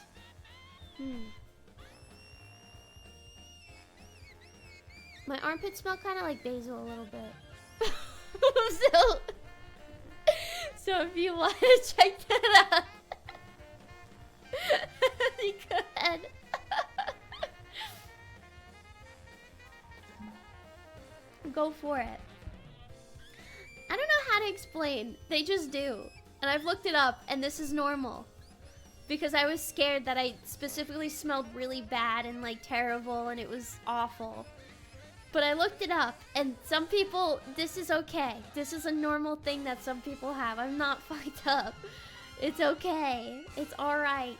A: My armpits smell kind of like basil a little bit. So if you want to check that out, you could. Go for it. I don't know how to explain. They just do. And I've looked it up, and this is normal. Because I was scared that I specifically smelled really bad and like terrible, and it was awful. But I looked it up, and some people, this is okay. This is a normal thing that some people have. I'm not fucked up. It's okay. It's alright.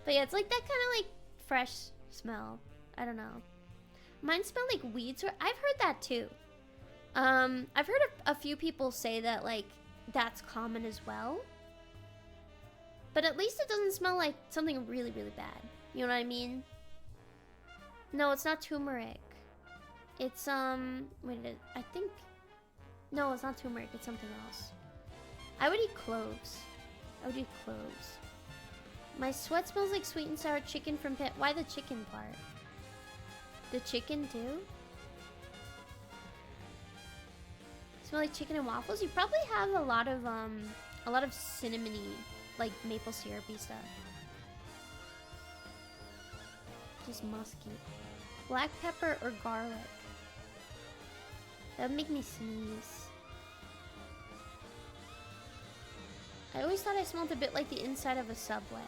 A: But yeah, it's like that kind of like fresh smell. I don't know. Mine smell like weeds. I've heard that too. I've heard a few people say that like that's common as well. But at least it doesn't smell like something really, really bad. You know what I mean? No, it's not turmeric. It's wait, I think no, it's not turmeric. It's something else. I would eat cloves. I would eat cloves. My sweat smells like sweet and sour chicken from pit. Why the chicken part? The chicken too? Smell like chicken and waffles? You probably have a lot of cinnamony, like maple syrupy stuff. Just musky. Black pepper or garlic? That would make me sneeze. I always thought I smelled a bit like the inside of a Subway.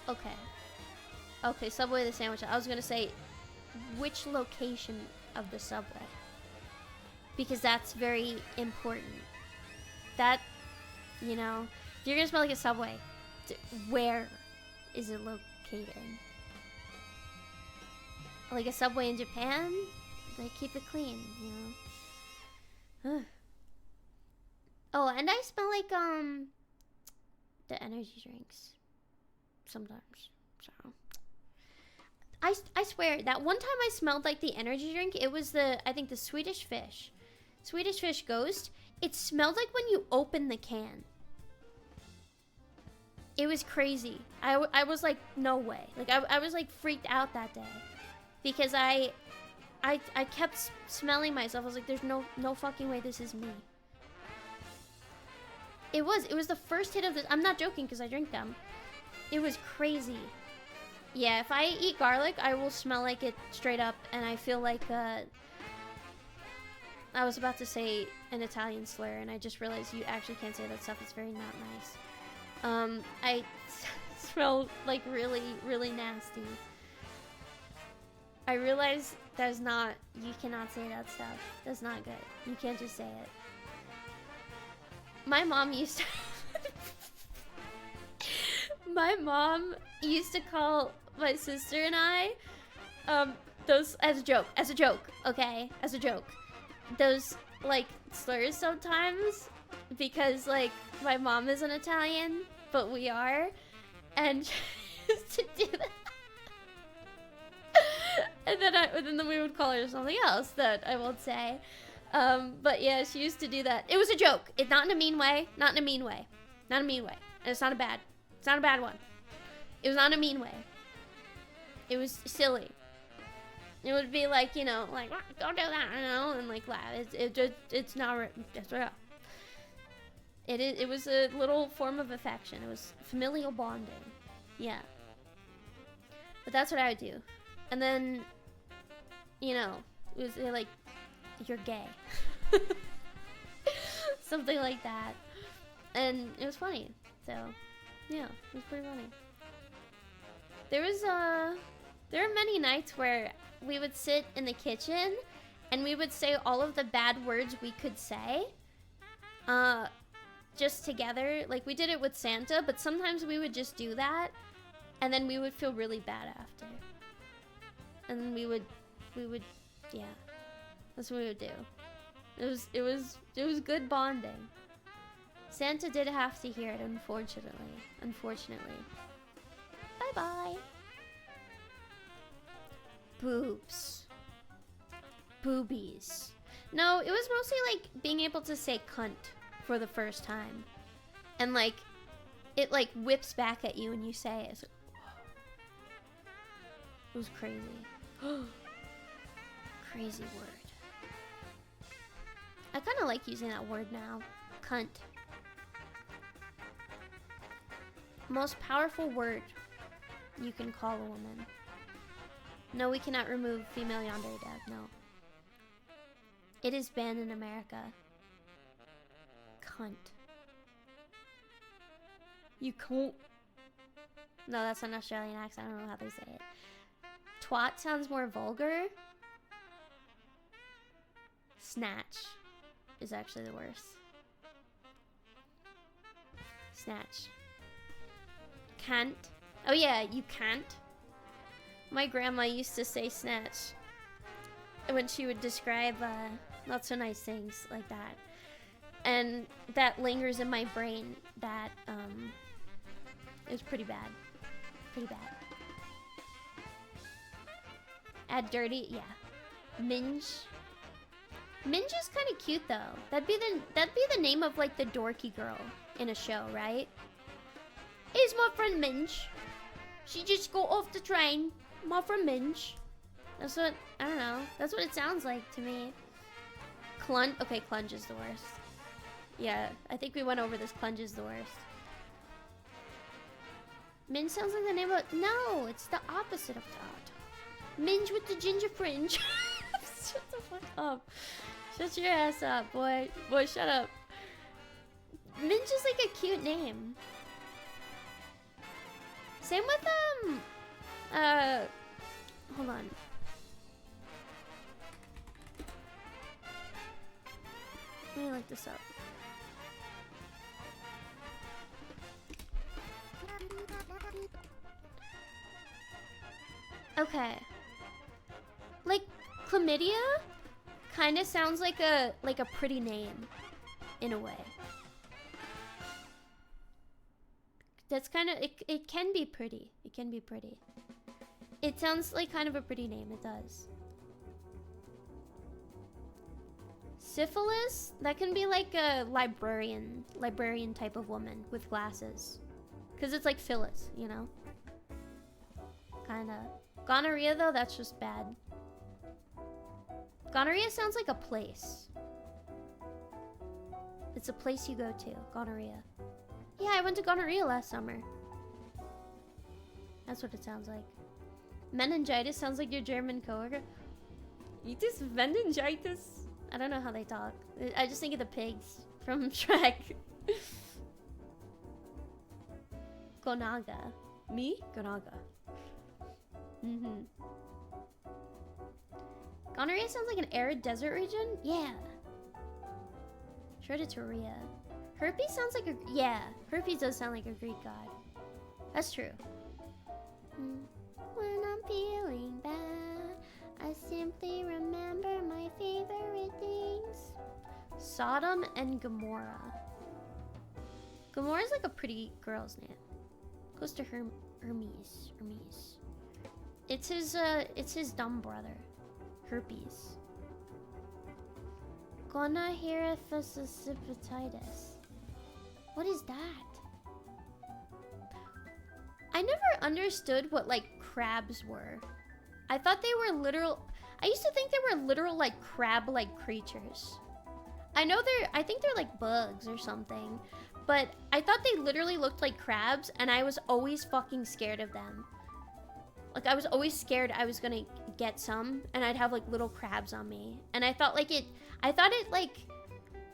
A: Okay. Okay, Subway the sandwich. I was gonna say, which location of the Subway? Because that's very important. That, you know, if you're gonna smell like a Subway, where is it located? Like a Subway in Japan? They keep it clean, you know? Oh, and I smell like, the energy drinks. Sometimes. So. I swear, that one time I smelled like the energy drink, it was I think the Swedish Fish. Swedish Fish Ghost. It smelled like when you open the can. It was crazy. I was like, no way. Like, I was like freaked out that day. Because I kept smelling myself. I was like, there's no fucking way this is me. It was the first hit of this. I'm not joking because I drink them. It was crazy. Yeah, if I eat garlic, I will smell like it straight up, and I feel like I was about to say an Italian slur, and I just realized you actually can't say that stuff. It's very not nice. I smell like really, really nasty. I realize that's not. You cannot say that stuff. That's not good. You can't just say it. My mom used to. My mom used to call my sister and I, those as a joke, okay, as a joke, those like slurs sometimes, because like my mom isn't Italian, but we are, and she used to do that. And then we would call her something else that I won't say. But yeah, she used to do that. It was a joke. It's not in a mean way. Not in a mean way. Not a mean way. And it's not a bad one. It was not a mean way. It was silly. It would be like, you know, like, don't do that, you know, and like laugh. It's not, that's right. It was a little form of affection. It was familial bonding. Yeah. But that's what I would do. And then, you know, it was like, you're gay. Something like that. And it was funny. So, yeah, it was pretty funny. There were many nights where we would sit in the kitchen and we would say all of the bad words we could say. Just together. Like, we did it with Santa, but sometimes we would just do that and then we would feel really bad after. And we would, yeah. That's what we would do. It was good bonding. Santa did have to hear it, unfortunately. Unfortunately. Bye-bye. Boobs. Boobies. No, it was mostly like being able to say cunt for the first time. And like, it like whips back at you when you say it. It's like, it was crazy. Crazy word. I kind of like using that word now. Cunt. Most powerful word you can call a woman. No, we cannot remove female yandere dad. No. It is banned in America. Cunt. You can't. No, that's an Australian accent. I don't know how they say it. Twat sounds more vulgar. Snatch is actually the worst. Snatch. Can't. Oh yeah, you can't. My grandma used to say snatch when she would describe not so nice things like that. And that lingers in my brain. That it was pretty bad. Pretty bad. Add dirty, yeah. Minge. Minge is kind of cute though. That'd be the name of like the dorky girl in a show, right? Here's my friend Minge. She just got off the train. My friend Minge. That's what, I don't know. That's what it sounds like to me. Clunge. Okay, clunge is the worst. Yeah, I think we went over this. Clunge is the worst. Minge sounds like the name of... No, it's the opposite of that. Minge with the ginger fringe. Shut the fuck up. Shut your ass up, boy. Boy, shut up. Minge is like a cute name. Same with, hold on. Let me look this up. Okay. Like, chlamydia kind of sounds like a pretty name, in a way. That's kind of, it can be pretty. It can be pretty. It sounds like kind of a pretty name, it does. Syphilis, that can be like a librarian type of woman with glasses. Because it's like Phyllis, you know? Kinda. Gonorrhea though, that's just bad. Gonorrhea sounds like a place. It's a place you go to, gonorrhea. Yeah, I went to gonorrhea last summer. That's what it sounds like. Meningitis sounds like your German coworker. Eat this meningitis? I don't know how they talk. I just think of the pigs from Shrek. Gonaga. Me? Gonaga. Mm-hmm. Gonorrhea sounds like an arid desert region? Yeah. Hereditaria. Herpes sounds like a... Yeah, herpes does sound like a Greek god. That's true. When I'm feeling bad, I simply remember my favorite things. Sodom and Gomorrah. Gomorrah's like a pretty girl's name. Goes to Hermes. It's his dumb brother. Herpes. Gonorrhea-hepatitis. What is that? I never understood what like crabs were. I thought they were literal. I used to think they were literal like crab-like creatures. I think they're like bugs or something, but I thought they literally looked like crabs, and I was always fucking scared of them. Like I was always scared I was gonna get some, and I'd have like little crabs on me, and I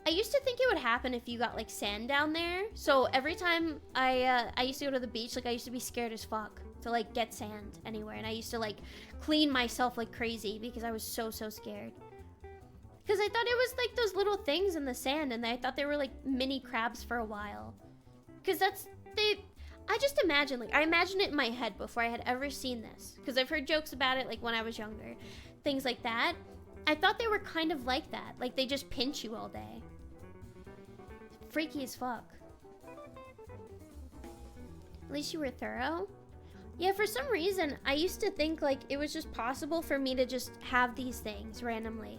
A: used to think it would happen if you got like sand down there. So every time I used to go to the beach, like I used to be scared as fuck to like get sand anywhere, and I used to like clean myself like crazy because I was so scared. Because I thought it was like those little things in the sand, and I thought they were like mini crabs for a while. Because I just imagine, like I imagined it in my head before I had ever seen this. Because I've heard jokes about it like when I was younger, things like that. I thought they were kind of like that. Like, they just pinch you all day. Freaky as fuck. At least you were thorough. Yeah, for some reason, I used to think, like, it was just possible for me to just have these things randomly.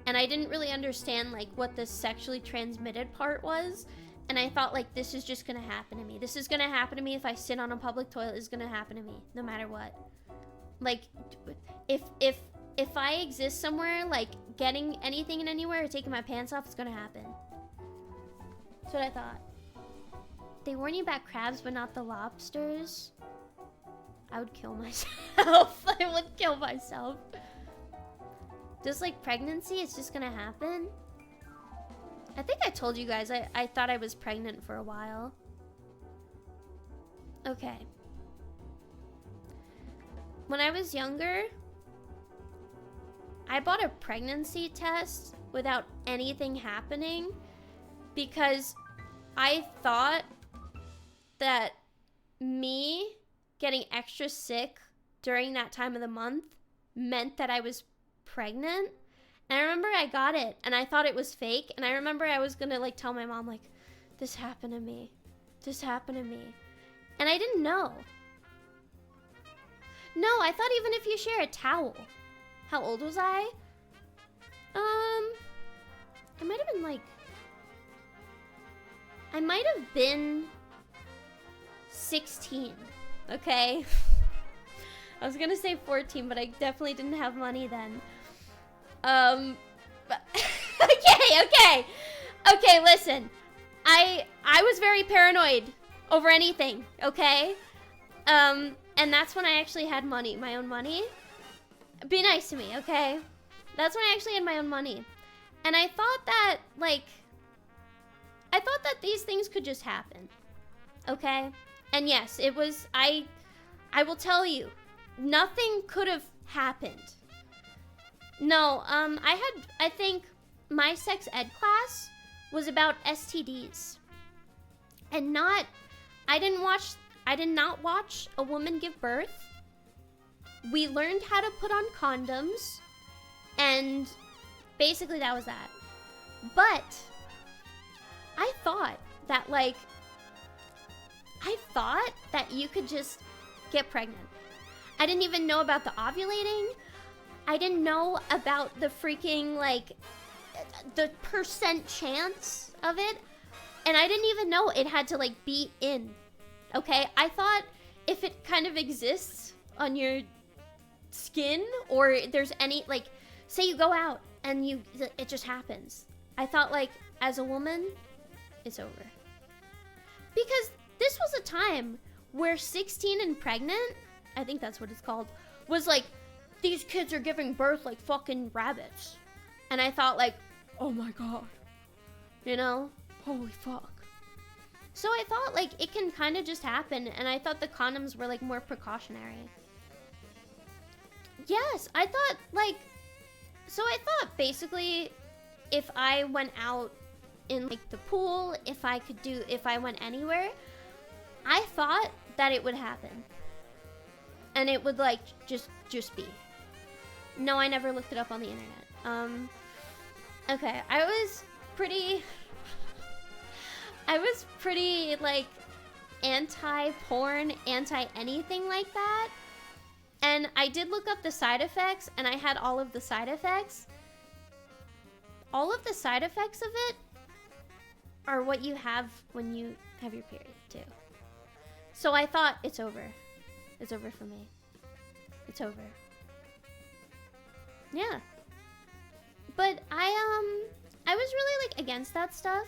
A: And I didn't really understand, like, what the sexually transmitted part was. And I thought, like, this is just gonna happen to me. This is gonna happen to me if I sit on a public toilet. It's gonna happen to me, no matter what. Like, if I exist somewhere, like, getting anything in anywhere or taking my pants off, it's gonna happen. That's what I thought. They warn you about crabs, but not the lobsters. I would kill myself. I would kill myself. Just like pregnancy, it's just gonna happen. I think I told you guys I thought I was pregnant for a while. Okay. When I was younger, I bought a pregnancy test without anything happening because I thought that me getting extra sick during that time of the month meant that I was pregnant. And I remember I got it and I thought it was fake. And I remember I was gonna like tell my mom, like, this happened to me. This happened to me. And I didn't know. No, I thought even if you share a towel. How old was I? I might have been like, I might have been 16. Okay. I was gonna say 14, but I definitely didn't have money then. But okay, listen. I was very paranoid over anything, okay? And that's when I actually had money, my own money. Be nice to me, okay? That's when I actually had my own money. And I thought that, like, these things could just happen, okay? And yes, it was, I will tell you, nothing could have happened. No, I think my sex ed class was about STDs. And I did not watch a woman give birth. We learned how to put on condoms, and basically that was that. But I thought that, like, you could just get pregnant. I didn't even know about the ovulating. I didn't know about the freaking, like, the percent chance of it. And I didn't even know it had to, like, be in. Okay? I thought if it kind of exists on your skin, or there's any, like, say you go out and it just happens. I thought, like, as a woman, it's over. Because this was a time where 16 and pregnant, I think that's what it's called, was like, these kids are giving birth like fucking rabbits. And I thought, like, oh my god. You know? Holy fuck. So I thought, like, it can kind of just happen, and I thought the condoms were, like, more precautionary. Yes, I thought, like, so I thought basically if I went out in, like, the pool, if I went anywhere, I thought that it would happen. And it would, like, just be. No, I never looked it up on the internet. Okay, I was pretty, like, anti-porn, anti-anything like that. And I did look up the side effects, and I had all of the side effects. All of the side effects of it are what you have when you have your period, too. So I thought, it's over. It's over for me. It's over. Yeah. But I was really, like, against that stuff.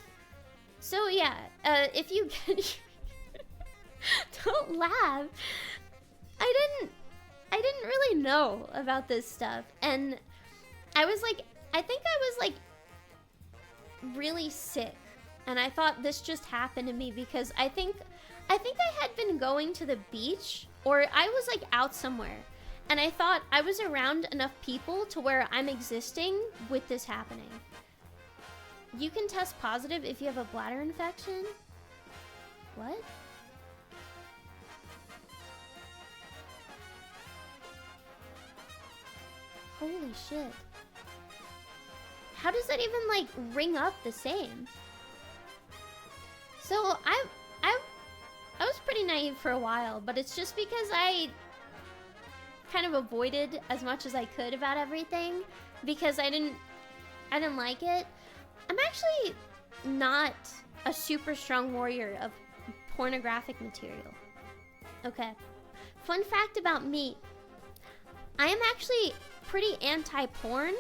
A: So, yeah, if you get... Don't laugh. I didn't really know about this stuff. And I was, like, I think I was, like, really sick. And I thought this just happened to me because I think I had been going to the beach, or I was, like, out somewhere. And I thought I was around enough people to where I'm existing with this happening. You can test positive if you have a bladder infection? What? Holy shit. How does that even like ring up the same? So I was pretty naive for a while, but it's just because I kind of avoided as much as I could about everything because I didn't like it. I'm actually not a super strong warrior of pornographic material. Okay. Fun fact about me. I am actually pretty anti-porn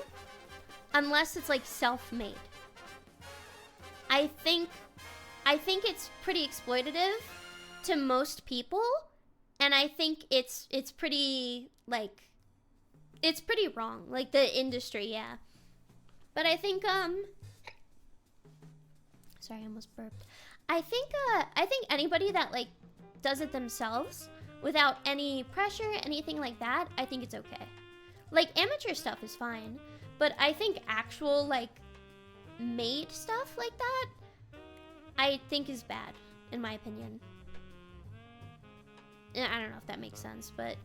A: unless it's like self-made. I think it's pretty exploitative to most people, and I think it's pretty like it's pretty wrong, like the industry, yeah. But I think sorry, I almost burped. I think anybody that like does it themselves without any pressure, anything like that, I think it's okay. Like amateur stuff is fine, but I think actual like made stuff like that I think is bad, in my opinion. I don't know if that makes sense, but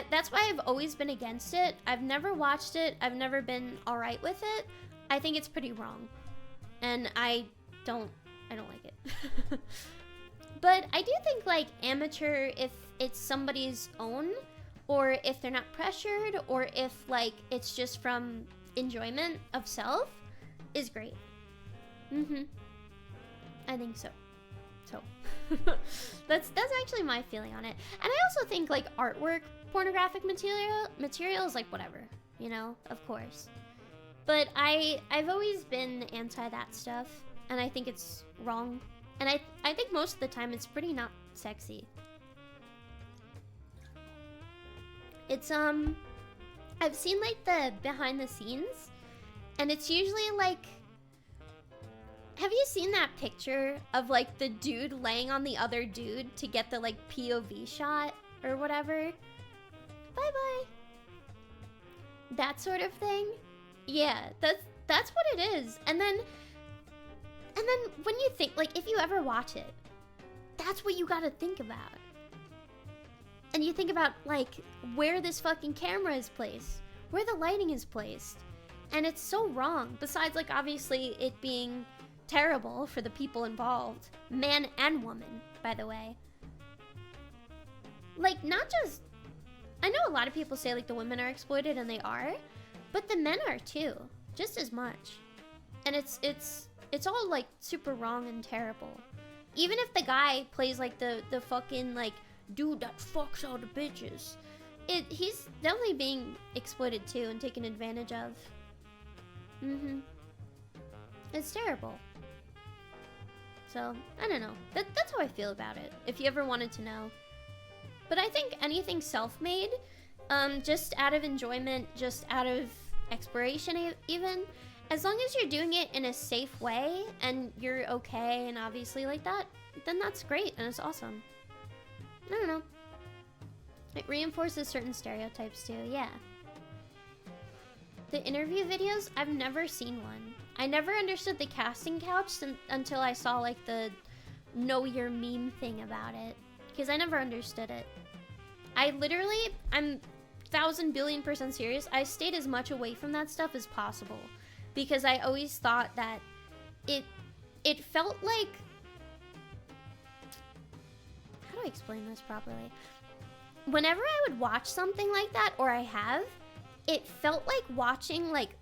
A: that's why I've always been against it. I've never watched it. I've never been alright with it. I think it's pretty wrong. And I don't like it. But I do think like amateur, if it's somebody's own, or if they're not pressured, or if like it's just from enjoyment of self, is great. I think so. that's actually my feeling on it. And I also think like artwork, pornographic material is like whatever, you know, of course. But I've always been anti that stuff, and I think it's wrong. And I think most of the time it's pretty not sexy. It's I've seen like the behind the scenes, and it's usually like, have you seen that picture of like the dude laying on the other dude to get the like POV shot or whatever? Bye bye. That sort of thing. Yeah, that's what it is. And then when you think, like, if you ever watch it, that's what you gotta think about. And you think about like where this fucking camera is placed, where the lighting is placed, and it's so wrong. Besides, like, obviously it being terrible for the people involved, man and woman, by the way. Like, not just, I know a lot of people say like the women are exploited, and they are, but the men are too, just as much. And it's all like super wrong and terrible. Even if the guy plays like the fucking like dude that fucks all the bitches, he's definitely being exploited too and taken advantage of. It's terrible. So, I don't know. That's how I feel about it, if you ever wanted to know. But I think anything self-made, just out of enjoyment, just out of exploration even, as long as you're doing it in a safe way and you're okay and obviously like that, then that's great and it's awesome. I don't know. It reinforces certain stereotypes too, yeah. The interview videos, I've never seen one. I never understood the casting couch until I saw like the know your meme thing about it, because I never understood it. I'm 1,000 billion% serious. I stayed as much away from that stuff as possible, because I always thought that it felt like, how do I explain this properly? Whenever I would watch something like that, or I have, it felt like watching like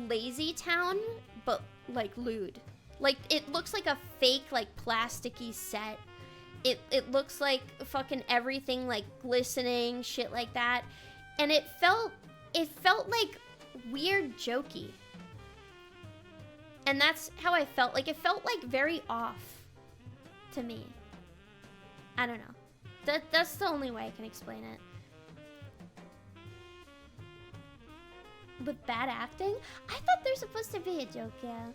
A: Lazy Town, but like lewd. Like, it looks like a fake like plasticky set. It looks like fucking everything like glistening, shit like that. And it felt like weird jokey. And that's how I felt. Like, it felt like very off to me. I don't know. That's the only way I can explain it. With bad acting? I thought there's supposed to be a joke, yeah.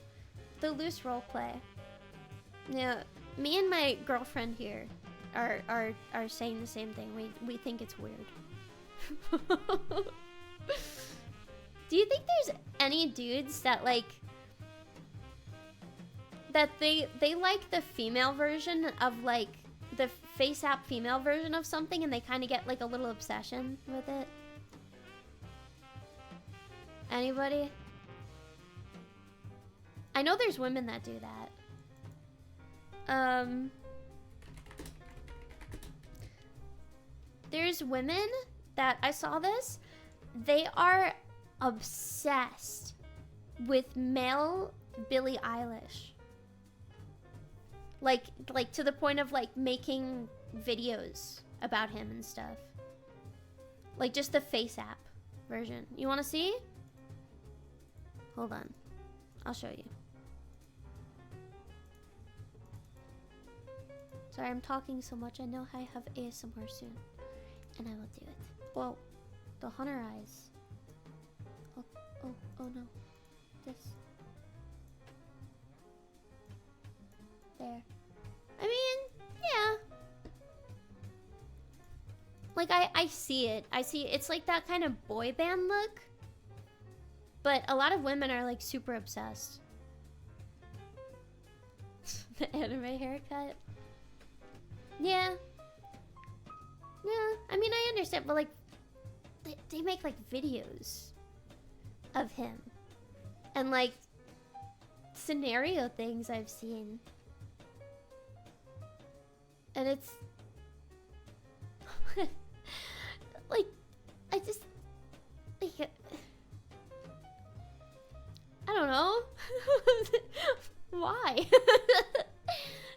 A: The loose role play. Yeah, me and my girlfriend here are saying the same thing. We think it's weird. Do you think there's any dudes that like that they like the female version of like the face app female version of something, and they kind of get like a little obsession with it? Anybody? I know there's women that do that. There's women that I saw this. They are obsessed with male Billie Eilish. Like to the point of like making videos about him and stuff. Like just the face app version. You want to see? Hold on. I'll show you. Sorry, I'm talking so much. I know I have ASMR soon. And I will do it. Whoa. The hunter eyes. Oh no. This. There. I mean, yeah. Like, I see it. I see it. It's like that kind of boy band look. But a lot of women are, like, super obsessed. The anime haircut. Yeah. Yeah. I mean, I understand, but, like, they make, like, videos of him. And, like, scenario things I've seen. And it's... like, I just... like... I don't know. Why?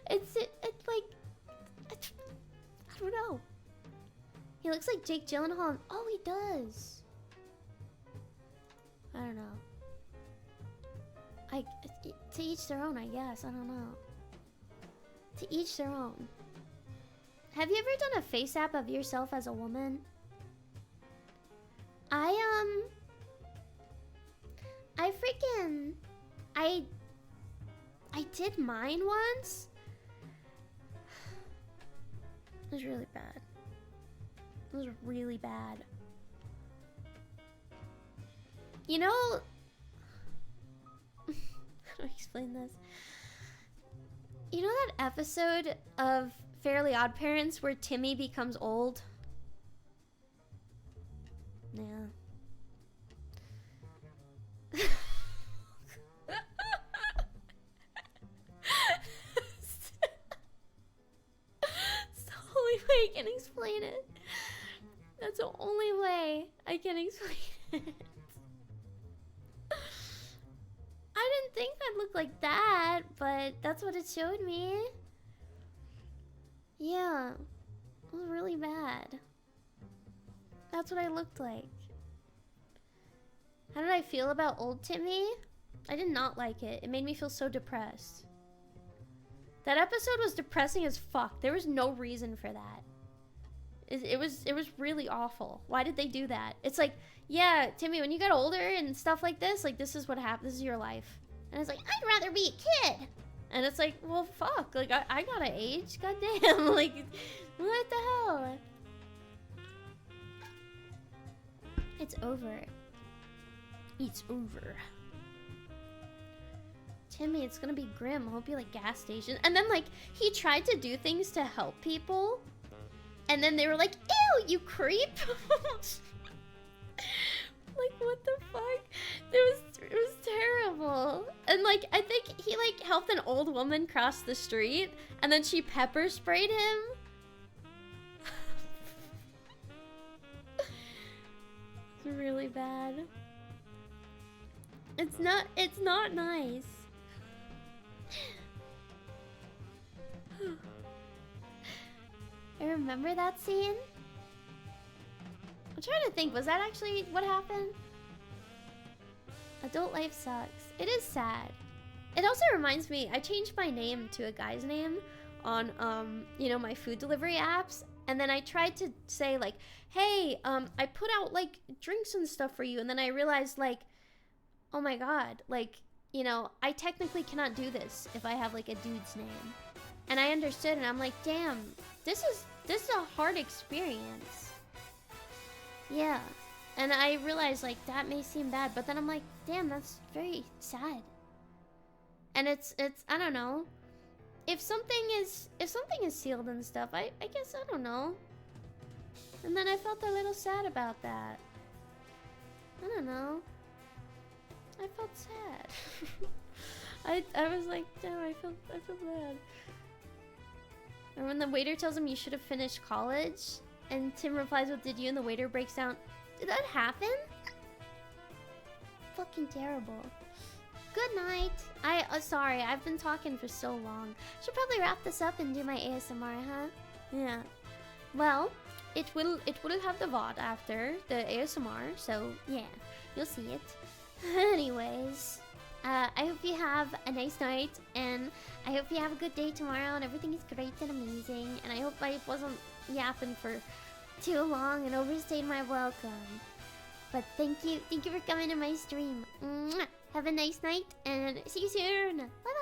A: it's like... I don't know. He looks like Jake Gyllenhaal. Oh, he does. I don't know. To each their own, I guess. I don't know. To each their own. Have you ever done a face app of yourself as a woman? I did mine once. It was really bad. It was really bad. You know... how do I explain this? You know that episode of Fairly Odd Parents where Timmy becomes old? Yeah. It's the only way I can explain it. That's the only way I can explain it. I didn't think I'd look like that, but that's what it showed me. Yeah. It was really bad. That's what I looked like. How did I feel about old Timmy? I did not like it. It made me feel so depressed. That episode was depressing as fuck. There was no reason for that. It was really awful. Why did they do that? It's like, yeah, Timmy, when you get older and stuff like this is what happened. This is your life. And it's like, I'd rather be a kid. And it's like, well, fuck. Like, I gotta age. Goddamn. Like, what the hell? It's over. It's over. Timmy, it's gonna be grim. I hope you like gas station. And then, like, he tried to do things to help people. And then they were like, ew, you creep. Like, what the fuck? It was terrible. And, like, I think he, like, helped an old woman cross the street. And then she pepper sprayed him. It's really bad. It's not nice. I remember that scene. I'm trying to think, was that actually what happened? Adult life sucks. It is sad. It also reminds me, I changed my name to a guy's name on, you know, my food delivery apps. And then I tried to say, like, hey, I put out, like, drinks and stuff for you. And then I realized, like, oh my god, like, you know, I technically cannot do this if I have, like, a dude's name. And I understood, and I'm like, damn, this is a hard experience. Yeah. And I realized, like, that may seem bad, but then I'm like, damn, that's very sad. And it's I don't know. If something is sealed and stuff, I guess, I don't know. And then I felt a little sad about that. I don't know. I felt sad. I was like, damn, I feel bad. And when the waiter tells him you should have finished college, and Tim replies, "What did you?" and the waiter breaks down. Did that happen? Fucking terrible. Good night. Sorry, I've been talking for so long. Should probably wrap this up and do my ASMR, huh? Yeah. Well, it will have the VOD after the ASMR, so yeah, you'll see it. Anyways, I hope you have a nice night, and I hope you have a good day tomorrow, and everything is great and amazing. And I hope I wasn't yapping for too long and overstayed my welcome. But thank you for coming to my stream. Mwah. Have a nice night, and see you soon. Bye.